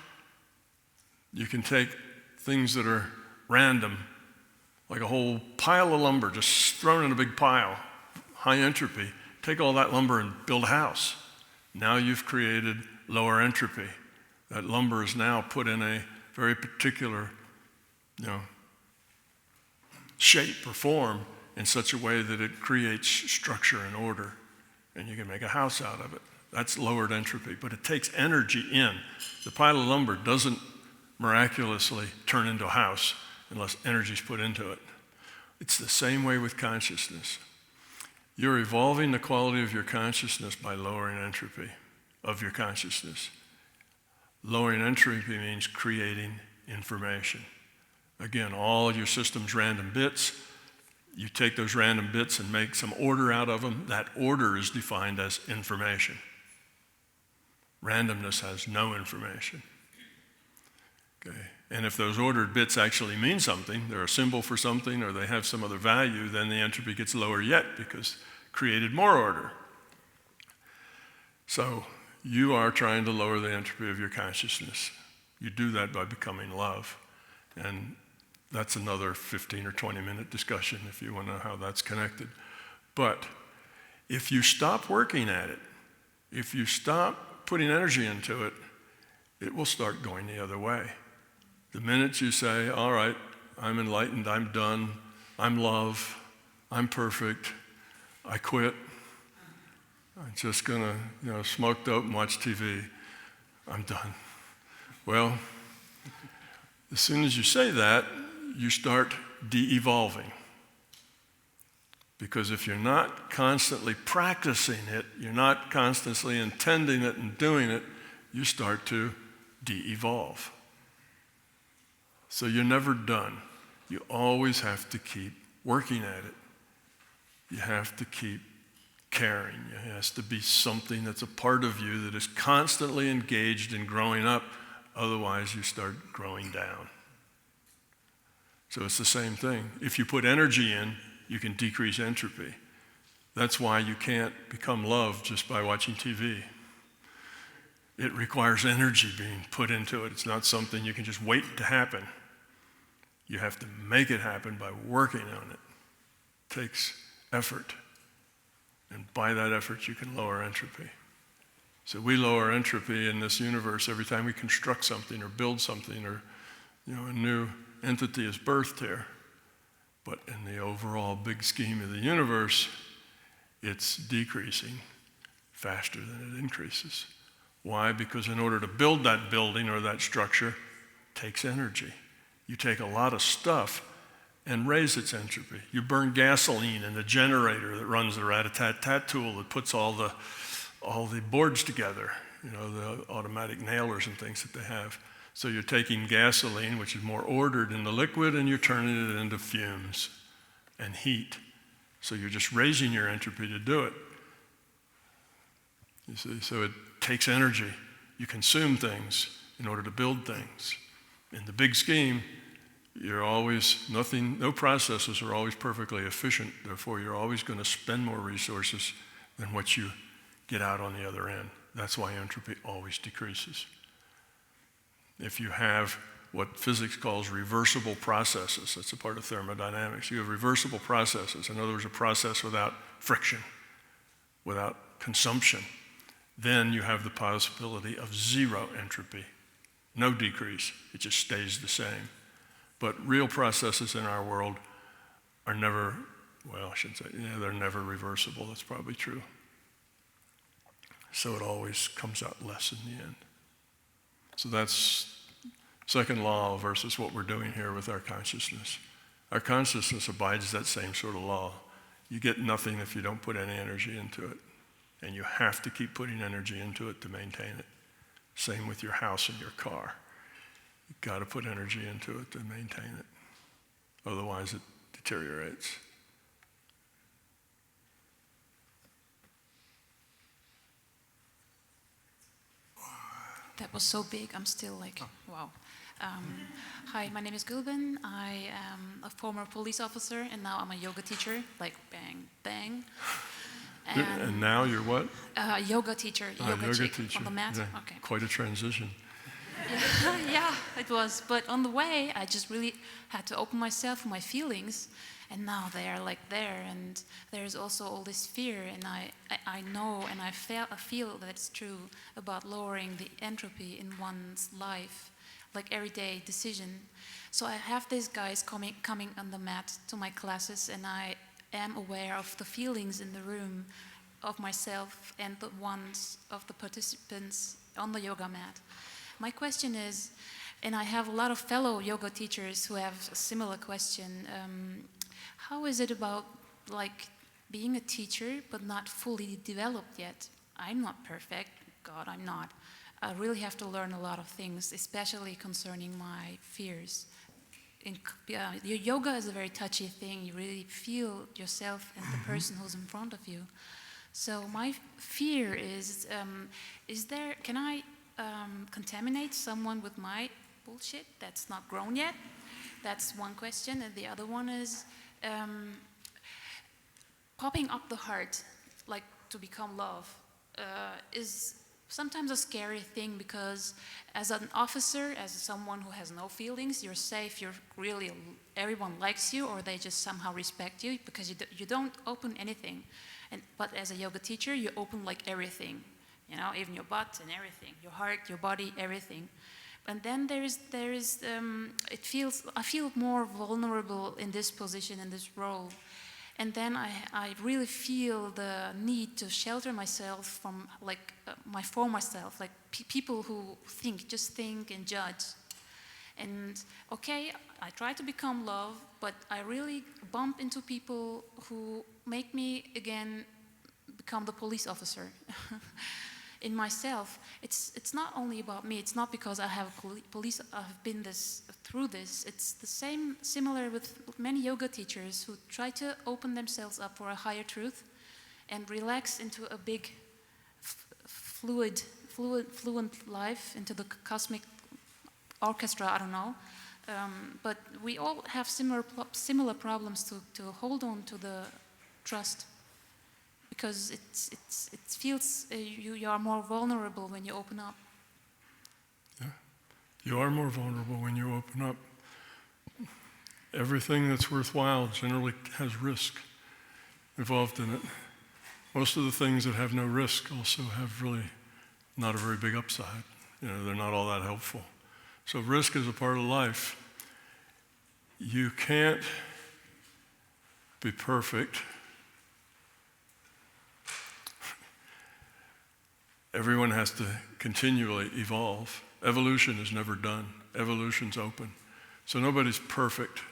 You can take things that are random, like a whole pile of lumber just thrown in a big pile, high entropy, take all that lumber and build a house. Now you've created lower entropy. That lumber is now put in a very particular, shape or form in such a way that it creates structure and order, and you can make a house out of it. That's lowered entropy, but it takes energy in. The pile of lumber doesn't miraculously turn into a house unless energy is put into it. It's the same way with consciousness. You're evolving the quality of your consciousness by lowering entropy of your consciousness. Lowering entropy means creating information. Again, all your system's random bits. You take those random bits and make some order out of them. That order is defined as information. Randomness has no information. Okay. And if those ordered bits actually mean something, they're a symbol for something, or they have some other value, then the entropy gets lower yet because it created more order. So you are trying to lower the entropy of your consciousness. You do that by becoming love. And that's another 15 or 20 minute discussion if you want to know how that's connected. But if you stop working at it, if you stop putting energy into it, it will start going the other way. The minute you say, all right, I'm enlightened, I'm done, I'm love, I'm perfect, I quit, I'm just gonna smoke dope and watch TV, I'm done. Well, as soon as you say that, you start de-evolving. Because if you're not constantly practicing it, you're not constantly intending it and doing it, you start to de-evolve. So you're never done. You always have to keep working at it. You have to keep caring. It has to be something that's a part of you that is constantly engaged in growing up. Otherwise, you start growing down. So it's the same thing. If you put energy in, you can decrease entropy. That's why you can't become love just by watching TV. It requires energy being put into it. It's not something you can just wait to happen. You have to make it happen by working on it. It takes effort. And by that effort, you can lower entropy. So we lower entropy in this universe every time we construct something or build something, or a new entity is birthed here. But in the overall big scheme of the universe, it's decreasing faster than it increases. Why? Because in order to build that building or that structure, it takes energy. You take a lot of stuff and raise its entropy. You burn gasoline in the generator that runs the rat-a-tat-tat tool that puts all the all the boards together, you know, the automatic nailers and things that they have. So you're taking gasoline, which is more ordered in the liquid, and you're turning it into fumes and heat. So you're just raising your entropy to do it. You see, so it takes energy. You consume things in order to build things. In the big scheme, no processes are always perfectly efficient. Therefore, you're always going to spend more resources than what you get out on the other end. That's why entropy always decreases. If you have what physics calls reversible processes, that's a part of thermodynamics. You have reversible processes, in other words, a process without friction, without consumption. Then you have the possibility of zero entropy, no decrease, it just stays the same. But real processes in our world are never, well, I shouldn't say, yeah, they're never reversible, that's probably true. So it always comes out less in the end. So that's second law versus what we're doing here with our consciousness. Our consciousness abides that same sort of law. You get nothing if you don't put any energy into it. And you have to keep putting energy into it to maintain it. Same with your house and your car. You've got to put energy into it to maintain it. Otherwise it deteriorates. That was so big, I'm still like, wow. Hi, my name is Gulben. I am a former police officer, and now I'm a yoga teacher, like bang, bang. And now you're what? Yoga teacher, yoga chick on the mat. Yeah, Okay. quite a transition. Yeah, it was. But on the way, I just really had to open myself, my feelings, and now they are like there. And there's also all this fear, and I know and I feel that it's true about lowering the entropy in one's life, like everyday decision. So I have these guys coming on the mat to my classes, and I am aware of the feelings in the room of myself and the ones of the participants on the yoga mat. My question is, and I have a lot of fellow yoga teachers who have a similar question, how is it about like being a teacher but not fully developed yet? I'm not perfect, God, I'm not. I really have to learn a lot of things, especially concerning my fears. Your yoga is a very touchy thing. You really feel yourself and the person who's in front of you. So my fear is can I contaminate someone with my bullshit that's not grown yet? That's one question. And the other one is popping up the heart, like to become love, is sometimes a scary thing, because as an officer, as someone who has no feelings, you're safe, everyone likes you, or they just somehow respect you because you don't open anything. But as a yoga teacher, you open like everything, you know, even your butt and everything, your heart, your body, everything. And then I feel more vulnerable in this position, in this role. And then I really feel the need to shelter myself from my former self, like people who just think and judge. And okay, I try to become love, but I really bump into people who make me again become the police officer. In myself, it's not only about me. It's not because I have I've been through this. It's the similar with many yoga teachers who try to open themselves up for a higher truth and relax into a big, fluent life, into the cosmic orchestra. I don't know, but we all have similar problems to hold on to the trust. Because it feels you are more vulnerable when you open up. Yeah, you are more vulnerable when you open up. Everything that's worthwhile generally has risk involved in it. Most of the things that have no risk also have really not a very big upside. You know, they're not all that helpful. So risk is a part of life. You can't be perfect. Everyone has to continually evolve. Evolution is never done. Evolution's open. So nobody's perfect.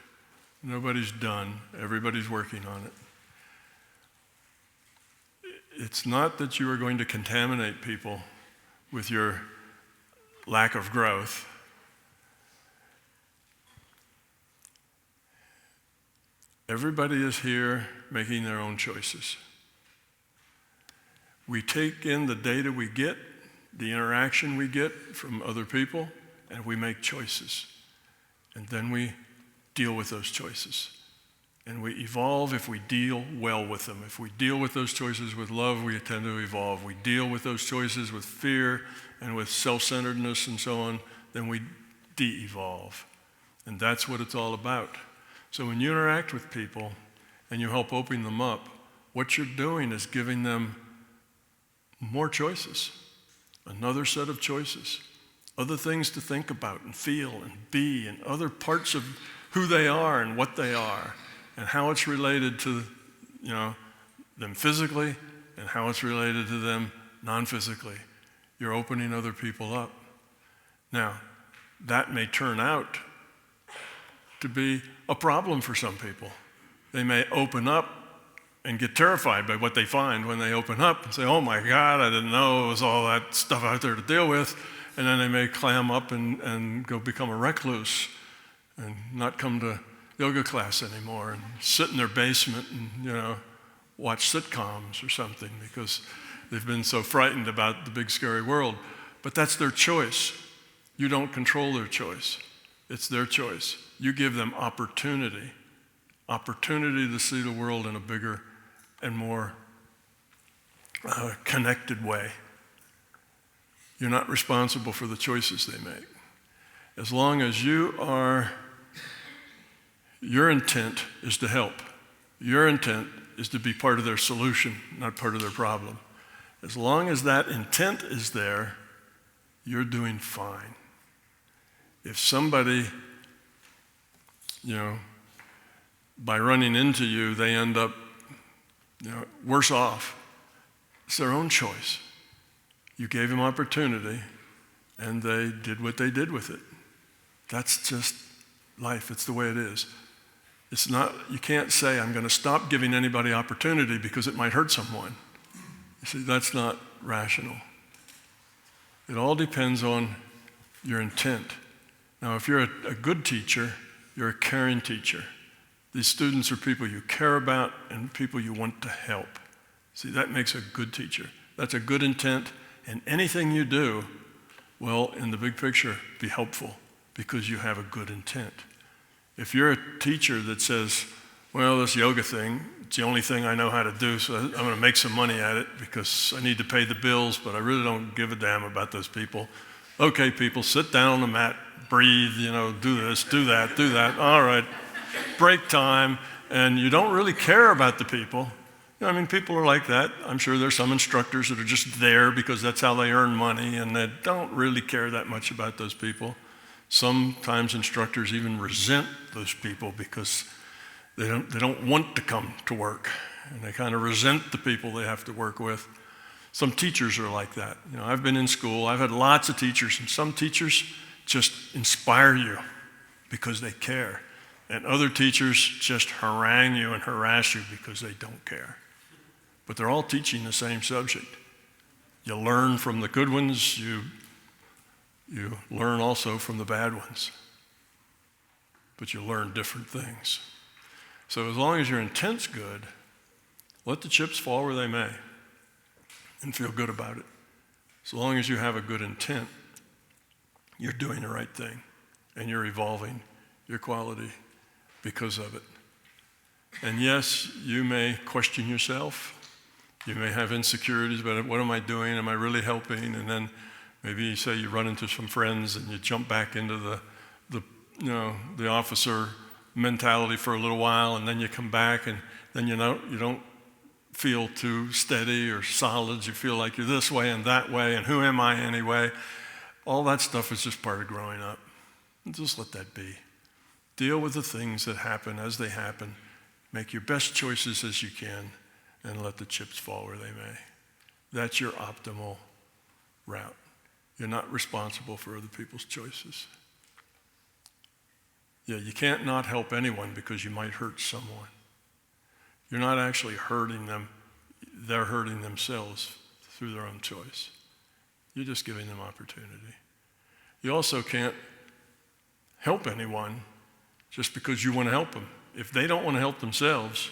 Nobody's done. Everybody's working on it. it's not that you are going to contaminate people with your lack of growth. Everybody is here making their own choices. We take in the data we get, the interaction we get from other people, and we make choices. And then we deal with those choices. And we evolve if we deal well with them. If we deal with those choices with love, we tend to evolve. We deal with those choices with fear and with self-centeredness and so on, then we de-evolve. And that's what it's all about. So when you interact with people and you help open them up, what you're doing is giving them more choices, another set of choices, other things to think about and feel and be, and other parts of who they are and what they are, and how it's related to, them physically and how it's related to them non-physically. You're opening other people up. Now, that may turn out to be a problem for some people. They may open up and get terrified by what they find when they open up and say, oh my God, I didn't know it was all that stuff out there to deal with. And then they may clam up and go become a recluse and not come to yoga class anymore and sit in their basement and, watch sitcoms or something because they've been so frightened about the big scary world. But that's their choice. You don't control their choice. It's their choice. You give them opportunity to see the world in a bigger and more connected way. You're not responsible for the choices they make. As long as your intent is to help. Your intent is to be part of their solution, not part of their problem. As long as that intent is there, you're doing fine. If somebody, by running into you, they end up, worse off, it's their own choice. You gave them opportunity, and they did what they did with it. That's just life. It's the way it is. It's not, you can't say, I'm going to stop giving anybody opportunity because it might hurt someone. You see, that's not rational. It all depends on your intent. Now, if you're a good teacher, you're a caring teacher. These students are people you care about and people you want to help. See, that makes a good teacher. That's a good intent, and anything you do will, in the big picture, be helpful because you have a good intent. If you're a teacher that says, well, this yoga thing, it's the only thing I know how to do, so I'm going to make some money at it because I need to pay the bills, but I really don't give a damn about those people. Okay, people, sit down on the mat, breathe, do this, do that. All right, break time, and you don't really care about the people. People are like that. I'm sure there's some instructors that are just there because that's how they earn money, and they don't really care that much about those people. Sometimes instructors even resent those people because they don't want to come to work, and they kind of resent the people they have to work with. Some teachers are like that. I've been in school. I've had lots of teachers, and some teachers just inspire you because they care, and other teachers just harangue you and harass you because they don't care. But they're all teaching the same subject. You learn from the good ones. You learn also from the bad ones. But you learn different things. So as long as your intent's good, let the chips fall where they may and feel good about it. As long as you have a good intent, you're doing the right thing and you're evolving your quality because of it. And yes, you may question yourself. You may have insecurities about what am I doing? Am I really helping? And then maybe you say you run into some friends and you jump back into the officer mentality for a little while, and then you come back and then you don't feel too steady or solid. You feel like you're this way and that way, and who am I anyway? All that stuff is just part of growing up. And just let that be. Deal with the things that happen as they happen. Make your best choices as you can, and let the chips fall where they may. That's your optimal route. You're not responsible for other people's choices. Yeah, you can't not help anyone because you might hurt someone. You're not actually hurting them. they're hurting themselves through their own choice. You're just giving them opportunity. You also can't help anyone just because you want to help them. If they don't want to help themselves,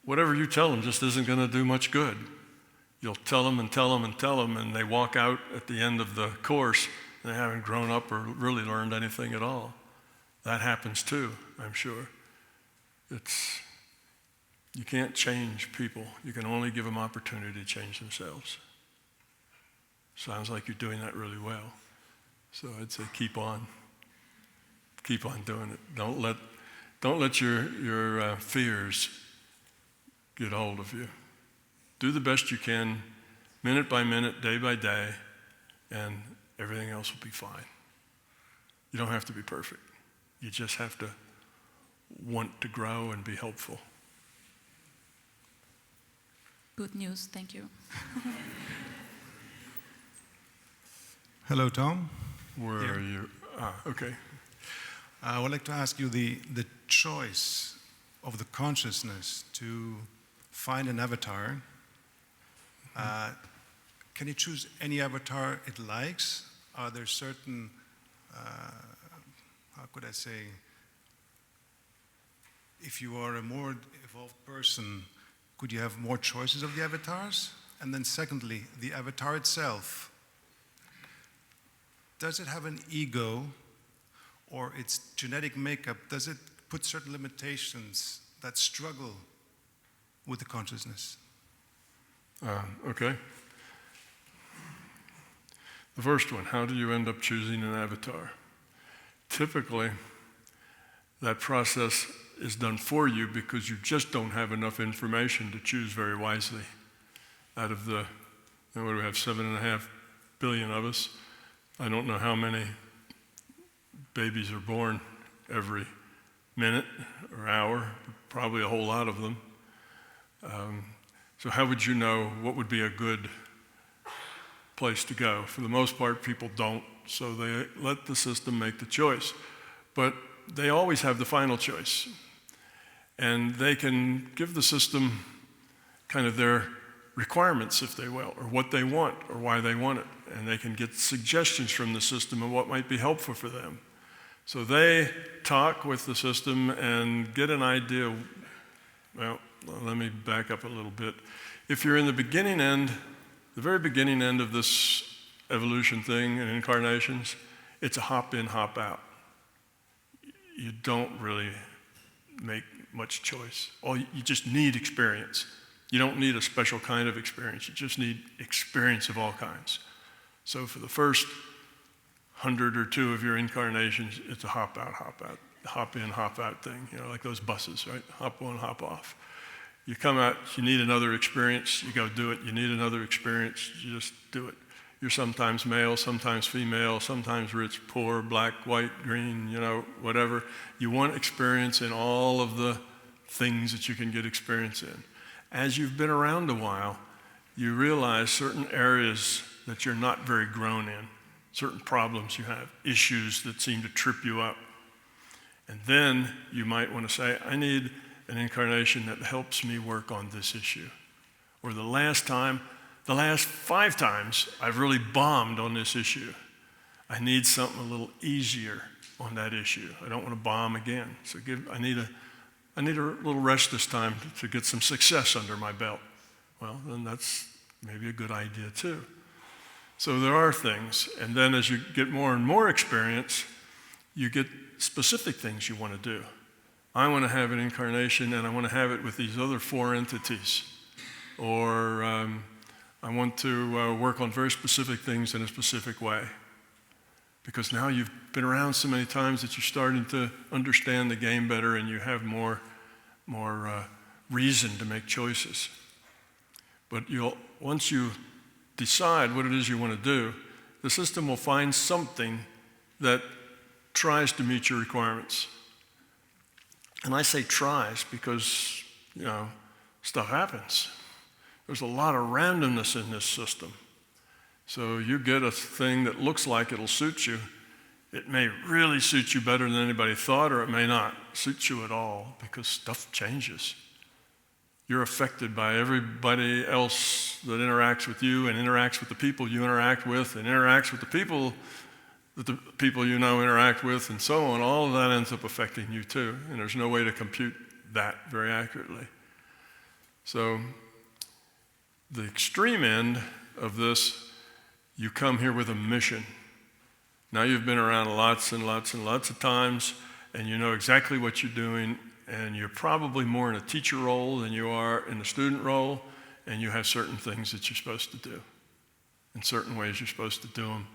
whatever you tell them just isn't going to do much good. You'll tell them and tell them and tell them, and they walk out at the end of the course and they haven't grown up or really learned anything at all. That happens too, I'm sure. You can't change people. You can only give them opportunity to change themselves. Sounds like you're doing that really well. So I'd say keep on doing it. Don't let your fears get hold of you. Do the best you can, minute by minute, day by day, and everything else will be fine. You don't have to be perfect. You just have to want to grow and be helpful. Good news, thank you. Hello, Tom. Where Here. are you? Okay. I would like to ask you the choice of the consciousness to find an avatar. Can you choose any avatar it likes? Are there certain, how could I say, if you are a more evolved person, could you have more choices of the avatars? And then secondly, the avatar itself, does it have an ego, or its genetic makeup, does it put certain limitations that struggle with the consciousness? Okay. The first one, how do you end up choosing an avatar? Typically, that process is done for you because you just don't have enough information to choose very wisely. Out of the, what do we have, 7.5 billion of us? I don't know how many babies are born every minute or hour, probably a whole lot of them. So how would you know what would be a good place to go? For the most part, people don't, so they let the system make the choice. But they always have the final choice. And they can give the system kind of their requirements, if they will, or what they want, or why they want it. And they can get suggestions from the system of what might be helpful for them. So they talk with the system and get an idea. Well, let me back up a little bit. If you're in the beginning end, the very beginning end of this evolution thing and incarnations, it's a hop in, hop out. You don't really make much choice. You just need experience. You don't need a special kind of experience. You just need experience of all kinds. So for the first 100 or 2 of your incarnations, it's a hop out, hop in, hop out thing, like those buses, right? Hop on, hop off. You come out, you need another experience, you go do it. You need another experience, you just do it. You're sometimes male, sometimes female, sometimes rich, poor, black, white, green, whatever. You want experience in all of the things that you can get experience in. As you've been around a while, you realize certain areas that you're not very grown in, certain problems you have, issues that seem to trip you up. And then you might want to say, I need an incarnation that helps me work on this issue. Or the last 5 times, I've really bombed on this issue. I need something a little easier on that issue. I don't want to bomb again. So I need a little rest this time to get some success under my belt. Well, then that's maybe a good idea too. So there are things, and then as you get more and more experience, you get specific things you want to do. I want to have an incarnation, and I want to have it with these other 4 entities. Or I want to work on very specific things in a specific way. Because now you've been around so many times that you're starting to understand the game better, and you have more reason to make choices. But once you decide what it is you want to do, the system will find something that tries to meet your requirements. And I say tries because, stuff happens. There's a lot of randomness in this system. So you get a thing that looks like it'll suit you. It may really suit you better than anybody thought, or it may not suit you at all because stuff changes. You're affected by everybody else that interacts with you and interacts with the people you interact with and interacts with the people that the people you know interact with and so on. All of that ends up affecting you too, and there's no way to compute that very accurately. So the extreme end of this, you come here with a mission. Now you've been around lots and lots and lots of times, and you know exactly what you're doing, and you're probably more in a teacher role than you are in the student role, and you have certain things that you're supposed to do. In certain ways you're supposed to do them,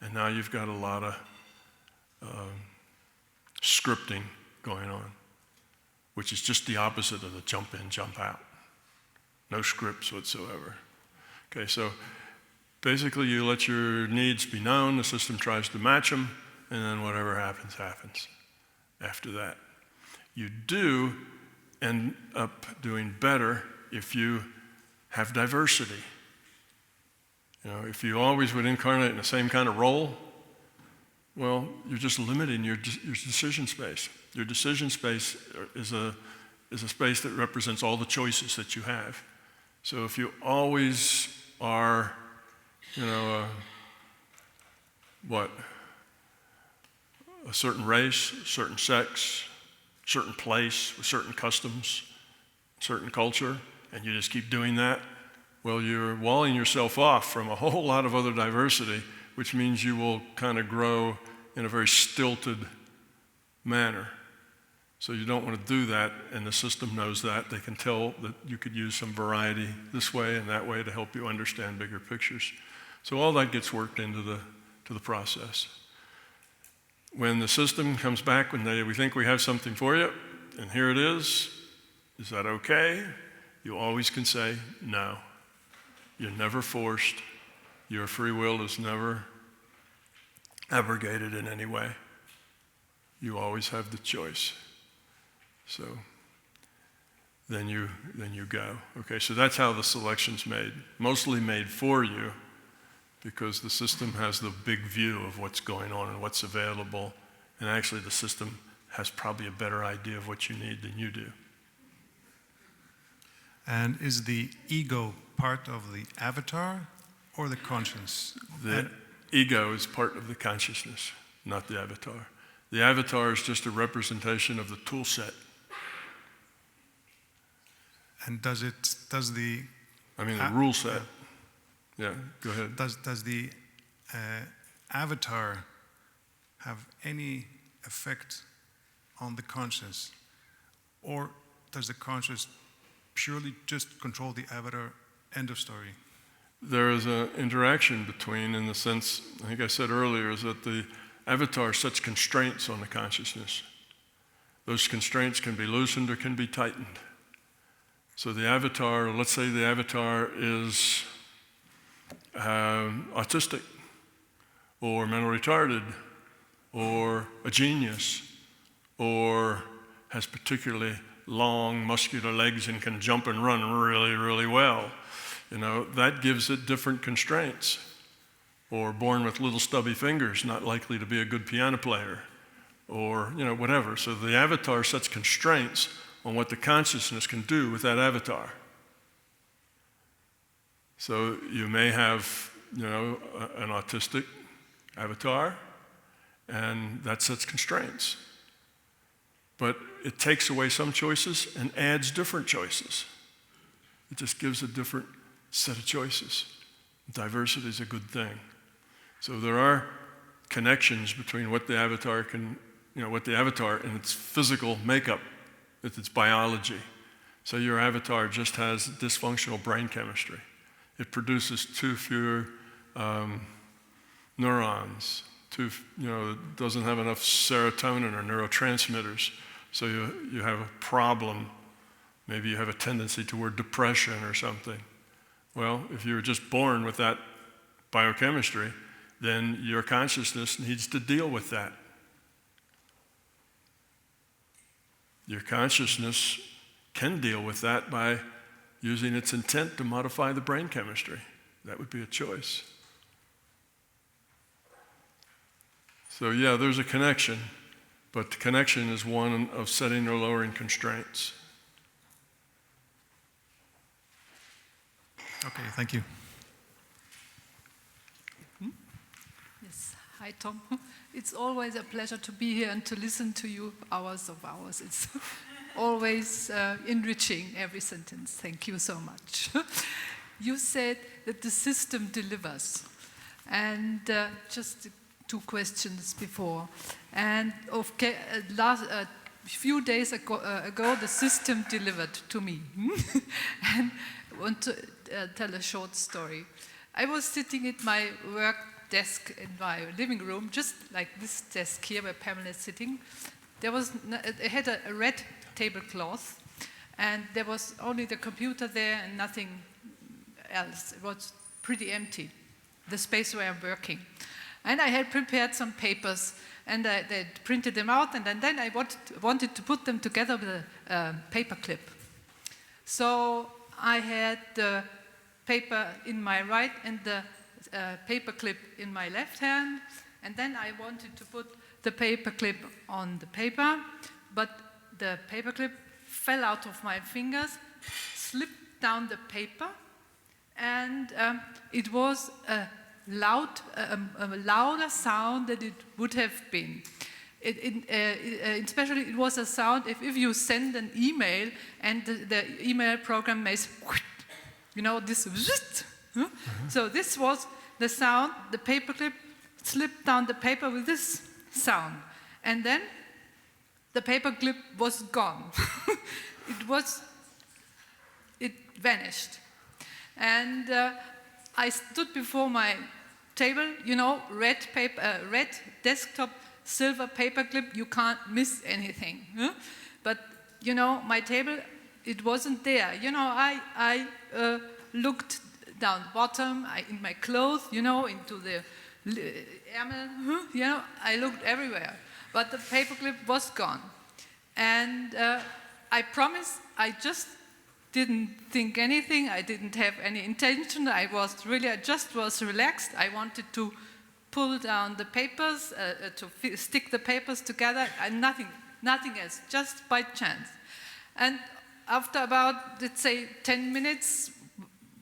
and now you've got a lot of scripting going on, which is just the opposite of the jump in, jump out. No scripts whatsoever. Okay, so basically you let your needs be known, the system tries to match them, and then whatever happens, happens after that. You do end up doing better if you have diversity. You know, if you always would incarnate in the same kind of role, well, you're just limiting your decision space. Your decision space is a space that represents all the choices that you have. So if you always are, you know, a certain race, a certain sex, certain place with certain customs, certain culture, and you just keep doing that, well, you're walling yourself off from a whole lot of other diversity, which means you will kind of grow in a very stilted manner. So you don't want to do that, and the system knows that. They can tell that you could use some variety this way and that way to help you understand bigger pictures. So all that gets worked into the process. When the system comes back, we think we have something for you, and here it is that okay? You always can say no. You're never forced. Your free will is never abrogated in any way. You always have the choice. So then you go. Okay, so that's how the selection's made. Mostly made for you, because the system has the big view of what's going on and what's available, and actually the system has probably a better idea of what you need than you do. And is the ego part of the avatar or the conscience? The ego is part of the consciousness, not the avatar. The avatar is just a representation of the tool set. And does the rule set. Yeah, go ahead. Does the avatar have any effect on the conscious, or does the conscious purely just control the avatar? End of story. There is an interaction between, in the sense, I think I said earlier, is that the avatar sets constraints on the consciousness. Those constraints can be loosened or can be tightened. So the avatar, let's say the avatar is autistic, or mentally retarded, or a genius, or has particularly long muscular legs and can jump and run really, really well. You know, that gives it different constraints. Or born with little stubby fingers, not likely to be a good piano player, or, you know, whatever. So the avatar sets constraints on what the consciousness can do with that avatar. So you may have, you know, an autistic avatar, and that sets constraints. But it takes away some choices and adds different choices. It just gives a different set of choices. Diversity is a good thing. So there are connections between what the avatar can, you know, what the avatar and its physical makeup, with its biology. So your avatar just has dysfunctional brain chemistry. It produces too few neurons, it doesn't have enough serotonin or neurotransmitters. So you have a problem. Maybe you have a tendency toward depression or something. Well, if you were just born with that biochemistry, then your consciousness needs to deal with that. Your consciousness can deal with that by using its intent to modify the brain chemistry. That would be a choice. So yeah, there's a connection, but the connection is one of setting or lowering constraints. Okay, thank you. Yes. Hi, Tom. It's always a pleasure to be here and to listen to you hours of hours. It's always enriching, every sentence. Thank you so much. You said that the system delivers. And just 2 questions before. And a few days ago, the system delivered to me. And I want to tell a short story. I was sitting at my work desk in my living room, just like this desk here where Pamela is sitting. It had a red tablecloth, and there was only the computer there and nothing else. It was pretty empty, the space where I'm working. And I had prepared some papers, and they printed them out, and then I wanted to put them together with a paper clip. So I had the paper in my right and the paper clip in my left hand, and then I wanted to put the paper clip on the paper, but the paper clip fell out of my fingers, slipped down the paper, and it was a louder sound than it would have been. Especially it was a sound if you send an email and the email program makes, you know, this. So this was the sound, the paperclip slipped down the paper with this sound. And then the paperclip was gone. It vanished. And I stood before my table, you know, red desktop, silver paperclip, you can't miss anything. Huh? But, you know, my table, it wasn't there. You know, I looked down the bottom, in my clothes, you know, into the ärmel, you know, I looked everywhere. But the paperclip was gone. And I promise I just didn't think anything, I didn't have any intention, I just was relaxed. I wanted to pull down the papers, to stick the papers together, and nothing else, just by chance. And after about, let's say, 10 minutes,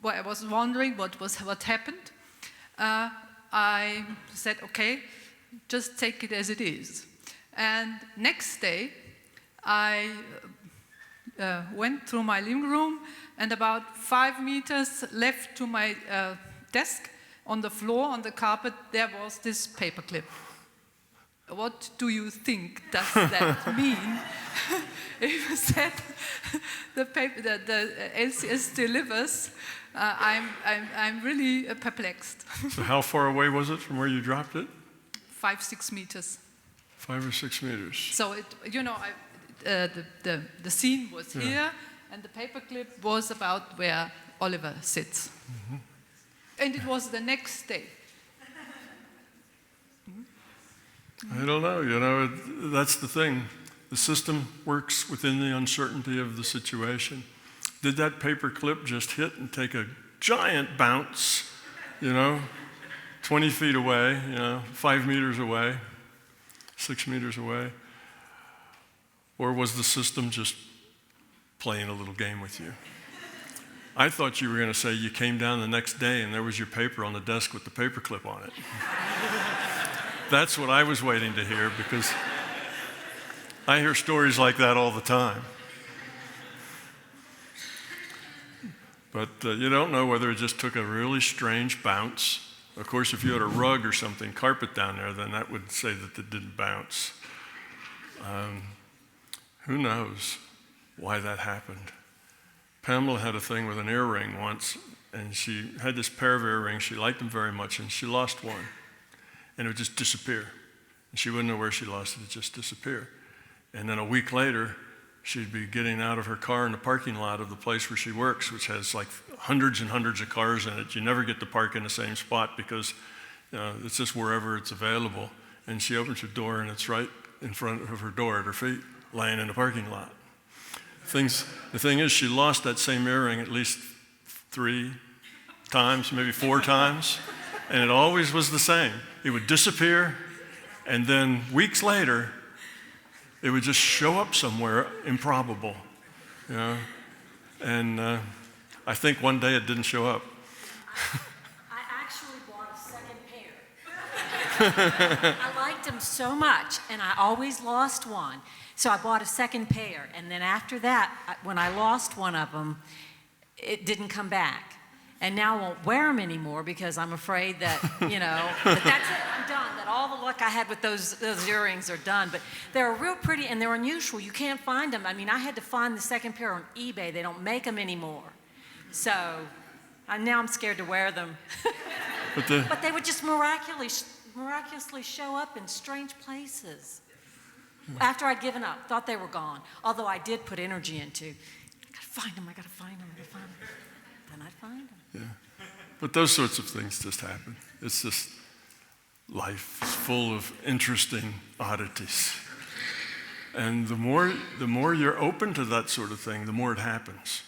where I was wondering what happened, I said, okay, just take it as it is. And next day, I went through my living room, and about 5 meters left to my desk, on the floor, on the carpet, there was this paperclip. What do you think does that mean? If you said the LCS delivers, I'm really perplexed. So how far away was it from where you dropped it? 5-6 meters. 5 or 6 meters. So the scene was here, and the paperclip was about where Oliver sits. Mm-hmm. And it was the next day. I don't know, you know, that's the thing. The system works within the uncertainty of the situation. Did that paper clip just hit and take a giant bounce, you know, 20 feet away, you know, 5 meters away, 6 meters away? Or was the system just playing a little game with you? I thought you were going to say you came down the next day and there was your paper on the desk with the paper clip on it. That's what I was waiting to hear, because I hear stories like that all the time. But you don't know whether it just took a really strange bounce. Of course, if you had a rug or something, carpet down there, then that would say that it didn't bounce. Who knows why that happened? Pamela had a thing with an earring once, and she had this pair of earrings. She liked them very much, and she lost one, and it would just disappear. And she wouldn't know where she lost it. It just disappeared. And then a week later, she'd be getting out of her car in the parking lot of the place where she works, which has like hundreds and hundreds of cars in it. You never get to park in the same spot because it's just wherever it's available. And she opens her door, and it's right in front of her door at her feet, laying in the parking lot. The thing is, she lost that same earring at least 3 times, maybe 4 times, and it always was the same. It would disappear, and then weeks later, it would just show up somewhere improbable, you know. And I think one day it didn't show up. I actually bought a second pair. I liked them so much, and I always lost one. So I bought a second pair, and then after that, when I lost one of them, it didn't come back. And now I won't wear them anymore because I'm afraid that, that that's it, I'm done, that all the luck I had with those earrings are done. But they're real pretty and they're unusual. You can't find them. I mean, I had to find the second pair on eBay. They don't make them anymore. So now I'm scared to wear them. But they would just miraculously show up in strange places. After I'd given up, thought they were gone. Although I did put energy into, I gotta find them. Then I'd find them. Yeah. But those sorts of things just happen. It's just life is full of interesting oddities. And the more you're open to that sort of thing, the more it happens.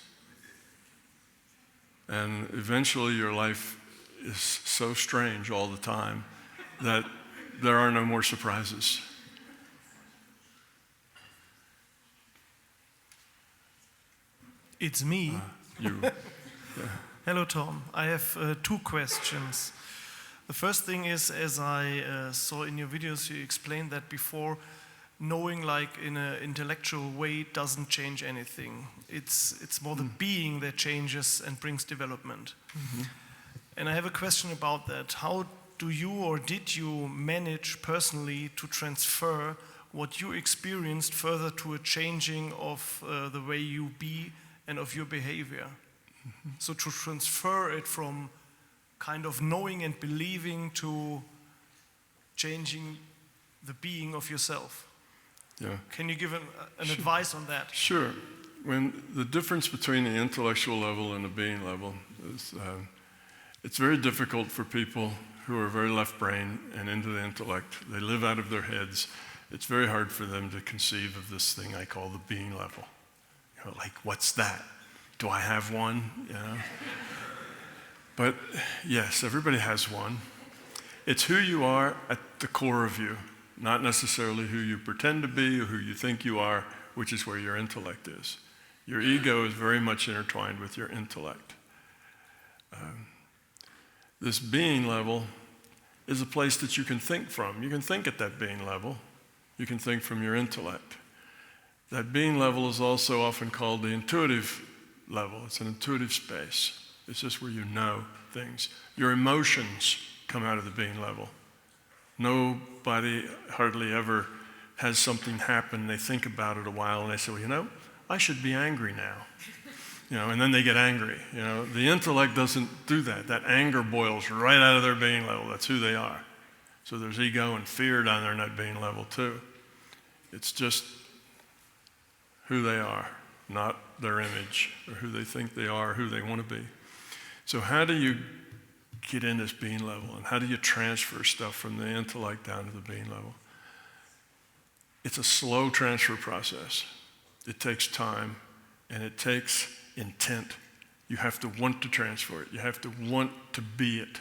And eventually your life is so strange all the time that there are no more surprises. It's me. You. Yeah. Hello, Tom. I have two questions. The first thing is, as I saw in your videos, you explained that before, knowing like in an intellectual way doesn't change anything. It's more the being that changes and brings development. Mm-hmm. And I have a question about that. How do you or did you manage personally to transfer what you experienced further to a changing of the way you be and of your behavior? Mm-hmm. So to transfer it from kind of knowing and believing to changing the being of yourself. Yeah. Can you give an advice on that? Sure. When the difference between the intellectual level and the being level is, it's very difficult for people who are very left brain and into the intellect. They live out of their heads. It's very hard for them to conceive of this thing I call the being level. Like, what's that? Do I have one? But yes, everybody has one. It's who you are at the core of you, not necessarily who you pretend to be or who you think you are, which is where your intellect is. Your ego is very much intertwined with your intellect. This being level is a place that you can think from. You can think at that being level. You can think from your intellect. That being level is also often called the intuitive level. It's an intuitive space. It's just where you know things. Your emotions come out of the being level. Nobody hardly ever has something happen, they think about it a while, and they say, well, I should be angry now. And then they get angry. The intellect doesn't do that. That anger boils right out of their being level. That's who they are. So there's ego and fear down there in that being level too. It's just who they are, not their image or who they think they are, who they want to be. So how do you get in this being level, and how do you transfer stuff from the intellect down to the being level? It's a slow transfer process. It takes time, and it takes intent. You have to want to transfer it. You have to want to be it.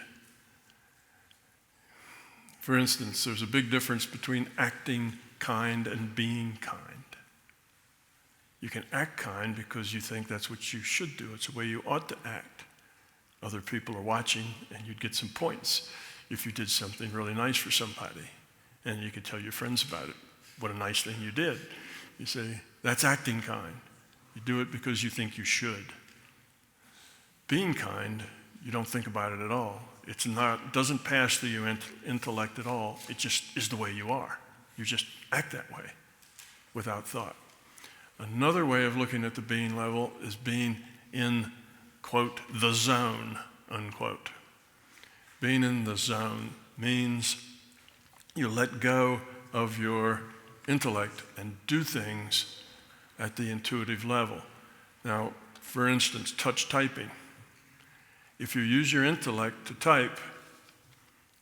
For instance, there's a big difference between acting kind and being kind. You can act kind because you think that's what you should do. It's the way you ought to act. Other people are watching, and you'd get some points if you did something really nice for somebody. And you could tell your friends about it. What a nice thing you did. You say, that's acting kind. You do it because you think you should. Being kind, you don't think about it at all. It doesn't pass through your intellect at all. It just is the way you are. You just act that way without thought. Another way of looking at the being level is being in, quote, the zone, unquote. Being in the zone means you let go of your intellect and do things at the intuitive level. Now, for instance, touch typing. If you use your intellect to type,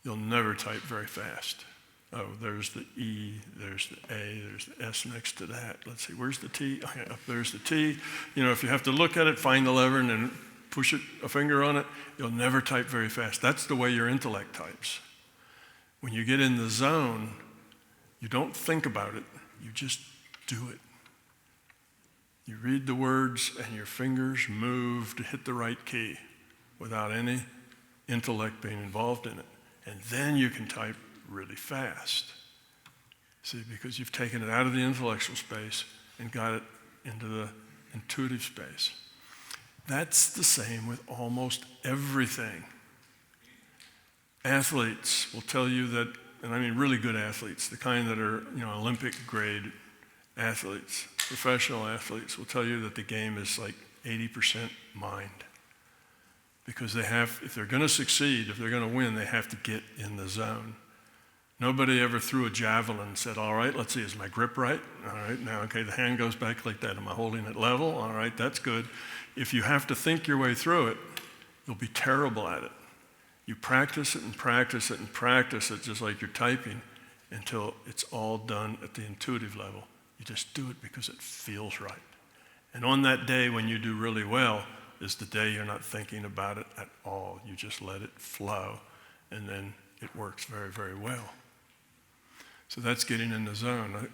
you'll never type very fast. Oh, there's the E, there's the A, there's the S next to that. Let's see, where's the T? Okay, up there's the T. If you have to look at it, find the lever, and then push a finger on it, you'll never type very fast. That's the way your intellect types. When you get in the zone, you don't think about it, you just do it. You read the words, and your fingers move to hit the right key without any intellect being involved in it. And then you can type really fast. See, because you've taken it out of the intellectual space and got it into the intuitive space. That's the same with almost everything. Athletes will tell you that, and I mean really good athletes, the kind that are, Olympic grade athletes, professional athletes will tell you that the game is like 80% mind. Because if they're going to succeed, if they're going to win, they have to get in the zone. Nobody ever threw a javelin and said, all right, let's see, is my grip right? All right, now, okay, the hand goes back like that. Am I holding it level? All right, that's good. If you have to think your way through it, you'll be terrible at it. You practice it and practice it and practice it just like you're typing until it's all done at the intuitive level. You just do it because it feels right. And on that day when you do really well is the day you're not thinking about it at all. You just let it flow, and then it works very, very well. So that's getting in the zone.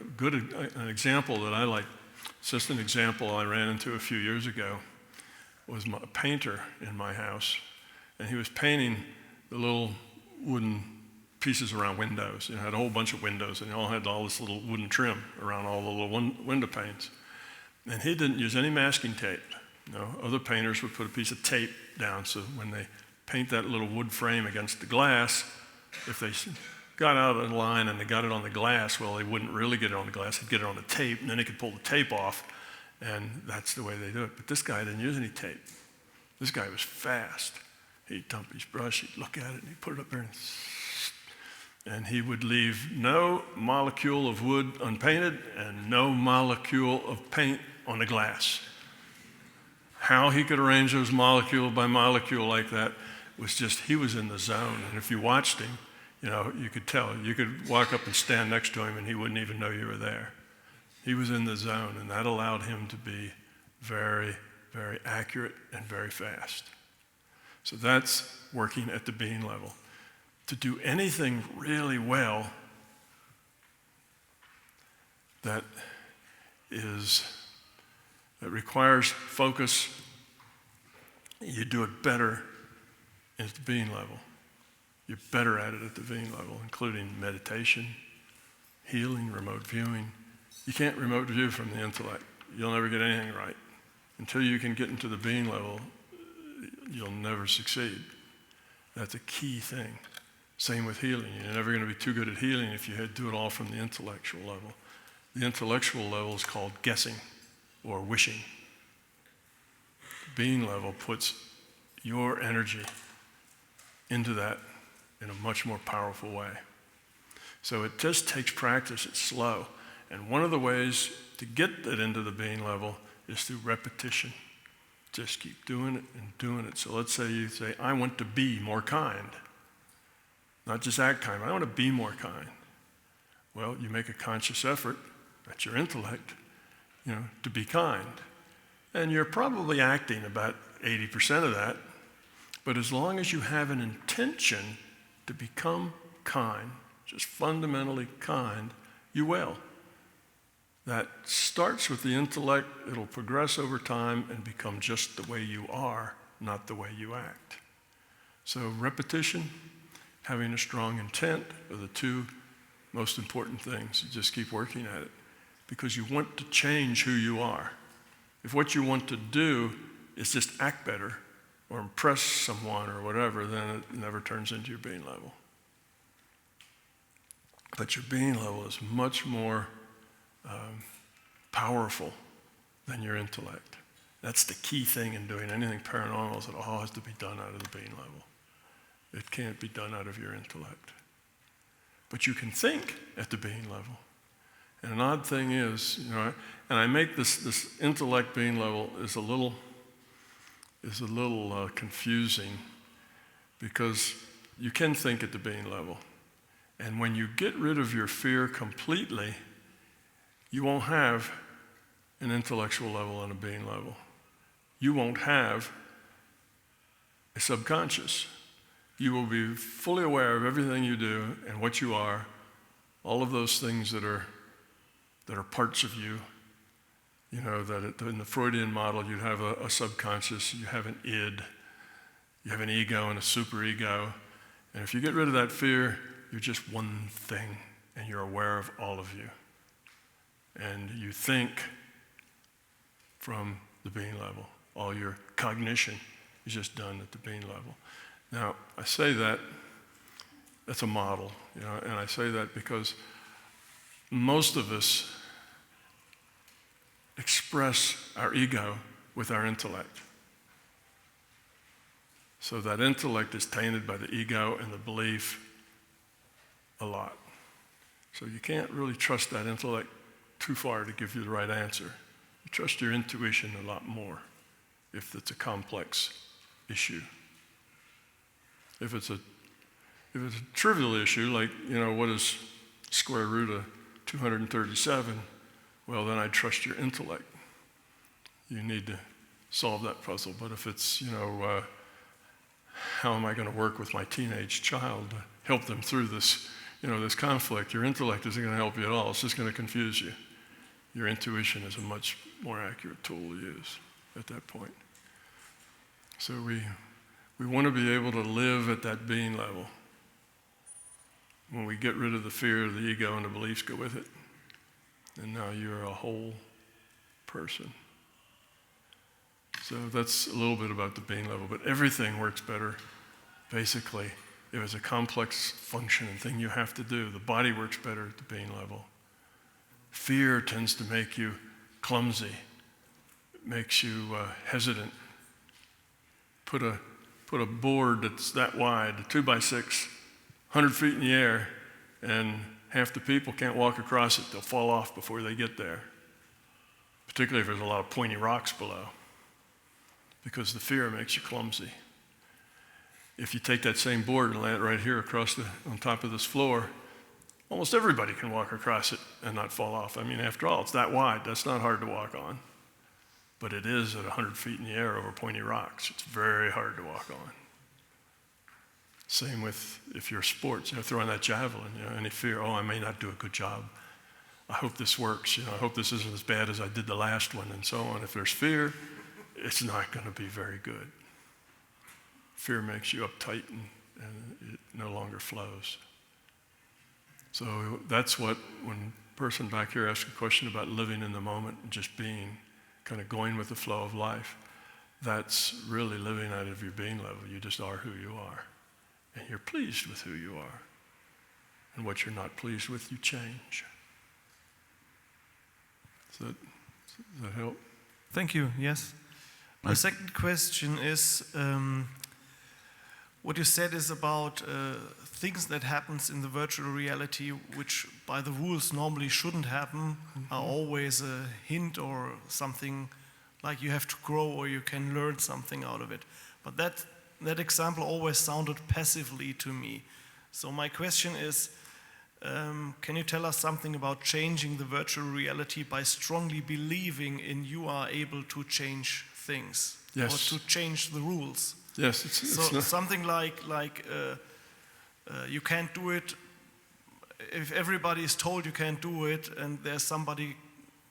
An example that I like, just an example I ran into a few years ago, was a painter in my house, and he was painting the little wooden pieces around windows. It had a whole bunch of windows, and they all had all this little wooden trim around all the little window panes. And he didn't use any masking tape. Other painters would put a piece of tape down, so when they paint that little wood frame against the glass, if they got out of line and they got it on the glass, well, they wouldn't really get it on the glass, they'd get it on the tape, and then they could pull the tape off, and that's the way they do it. But this guy didn't use any tape. This guy was fast. He'd dump his brush, he'd look at it, and he'd put it up there, and he would leave no molecule of wood unpainted and no molecule of paint on the glass. How he could arrange those molecule by molecule like that was just, he was in the zone. And if you watched him, you could tell. You could walk up and stand next to him and he wouldn't even know you were there. He was in the zone, and that allowed him to be very, very accurate and very fast. So that's working at the being level. To do anything really well that requires focus, you do it better at the being level. You're better at it at the being level, including meditation, healing, remote viewing. You can't remote view from the intellect. You'll never get anything right. Until you can get into the being level, you'll never succeed. That's a key thing. Same with healing. You're never going to be too good at healing if you had to do it all from the intellectual level. The intellectual level is called guessing or wishing. The being level puts your energy into that in a much more powerful way. So it just takes practice. It's slow. And one of the ways to get it into the being level is through repetition. Just keep doing it and doing it. So let's say you say, I want to be more kind. Not just act kind, I want to be more kind. Well, you make a conscious effort, that's your intellect, to be kind. And you're probably acting about 80% of that, but as long as you have an intention to become kind, just fundamentally kind, you will. That starts with the intellect, it'll progress over time and become just the way you are, not the way you act. So repetition, having a strong intent are the two most important things. You just keep working at it because you want to change who you are. If what you want to do is just act better or impress someone or whatever, then it never turns into your being level. But your being level is much more powerful than your intellect. That's the key thing in doing anything paranormal, is it all has to be done out of the being level. It can't be done out of your intellect. But you can think at the being level. And an odd thing is, and I make this intellect being level is a little confusing because you can think at the being level. And when you get rid of your fear completely, you won't have an intellectual level and a being level. You won't have a subconscious. You will be fully aware of everything you do and what you are, all of those things that are parts of you. That in the Freudian model, you'd have a subconscious, you have an id, You have an ego and a superego. And if you get rid of that fear, you're just one thing, and you're aware of all of you. And you think from the being level. All your cognition is just done at the being level. Now, I say that, that's a model, and I say that because most of us express our ego with our intellect. So that intellect is tainted by the ego and the belief a lot. So you can't really trust that intellect too far to give you the right answer. You trust your intuition a lot more if it's a complex issue. If it's a trivial issue, like, what is square root of 237? Well, then I trust your intellect. You need to solve that puzzle. But if it's, how am I going to work with my teenage child to help them through this, this conflict? Your intellect isn't going to help you at all. It's just going to confuse you. Your intuition is a much more accurate tool to use at that point. So we want to be able to live at that being level. When we get rid of the fear, the ego, and the beliefs go with it, and now you're a whole person. So that's a little bit about the being level, but everything works better, basically, if it's a complex function and thing you have to do. The body works better at the being level. Fear tends to make you clumsy, makes you hesitant. Put a board that's that wide, a 2x6, 100 feet in the air, and half the people can't walk across it. They'll fall off before they get there, particularly if there's a lot of pointy rocks below, because the fear makes you clumsy. If you take that same board and lay it right here on top of this floor, almost everybody can walk across it and not fall off. I mean, after all, it's that wide. That's not hard to walk on. But it is at 100 feet in the air over pointy rocks. It's very hard to walk on. Same with if you're sports, throwing that javelin, any fear, I may not do a good job. I hope this works, I hope this isn't as bad as I did the last one, and so on. If there's fear, it's not going to be very good. Fear makes you uptight and it no longer flows. So that's what, when a person back here asks a question about living in the moment and just being, kind of going with the flow of life, that's really living out of your being level. You just are who you are. And you're pleased with who you are. And what you're not pleased with, you change. Does that help? Thank you, yes. My second question is, what you said is about things that happens in the virtual reality which by the rules normally shouldn't happen, are always a hint or something like you have to grow or you can learn something out of it. But that example always sounded passively to me. So my question is, can you tell us something about changing the virtual reality by strongly believing in you are able to change things? Yes. Or to change the rules? Yes, it's something like you can't do it. If everybody is told you can't do it, and there's somebody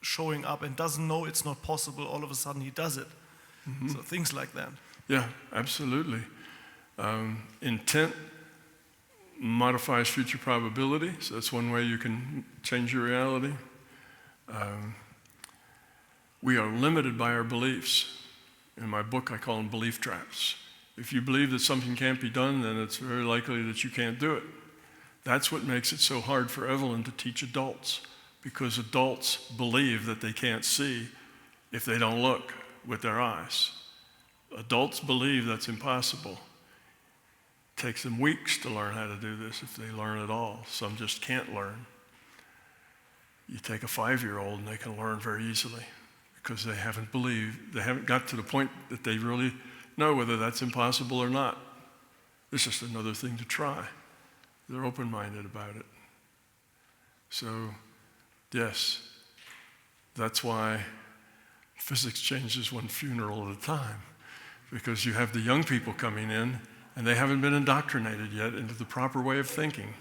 showing up and doesn't know it's not possible, all of a sudden he does it. Mm-hmm. So things like that. Yeah, absolutely. Intent modifies future probability, so that's one way you can change your reality. We are limited by our beliefs. In my book, I call them belief traps. If you believe that something can't be done, then it's very likely that you can't do it. That's what makes it so hard for Evelyn to teach adults, because adults believe that they can't see if they don't look with their eyes. Adults believe that's impossible. It takes them weeks to learn how to do this if they learn at all. Some just can't learn. You take a 5-year-old and they can learn very easily because they haven't got to the point that they really know whether that's impossible or not. It's just another thing to try. They're open-minded about it. So, yes, that's why physics changes one funeral at a time, because you have the young people coming in and they haven't been indoctrinated yet into the proper way of thinking.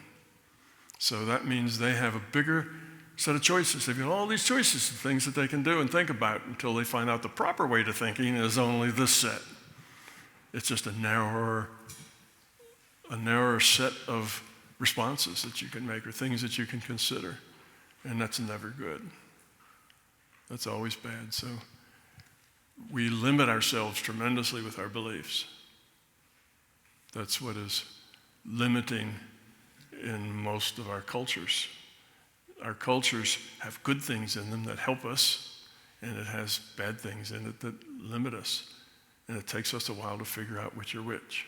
So that means they have a bigger set of choices. They've got all these choices of things that they can do and think about until they find out the proper way to thinking is only this set. It's just a narrower set of responses that you can make or things that you can consider. And that's never good. That's always bad. So we limit ourselves tremendously with our beliefs. That's what is limiting in most of our cultures. Our cultures have good things in them that help us, and it has bad things in it that limit us. And it takes us a while to figure out which are which.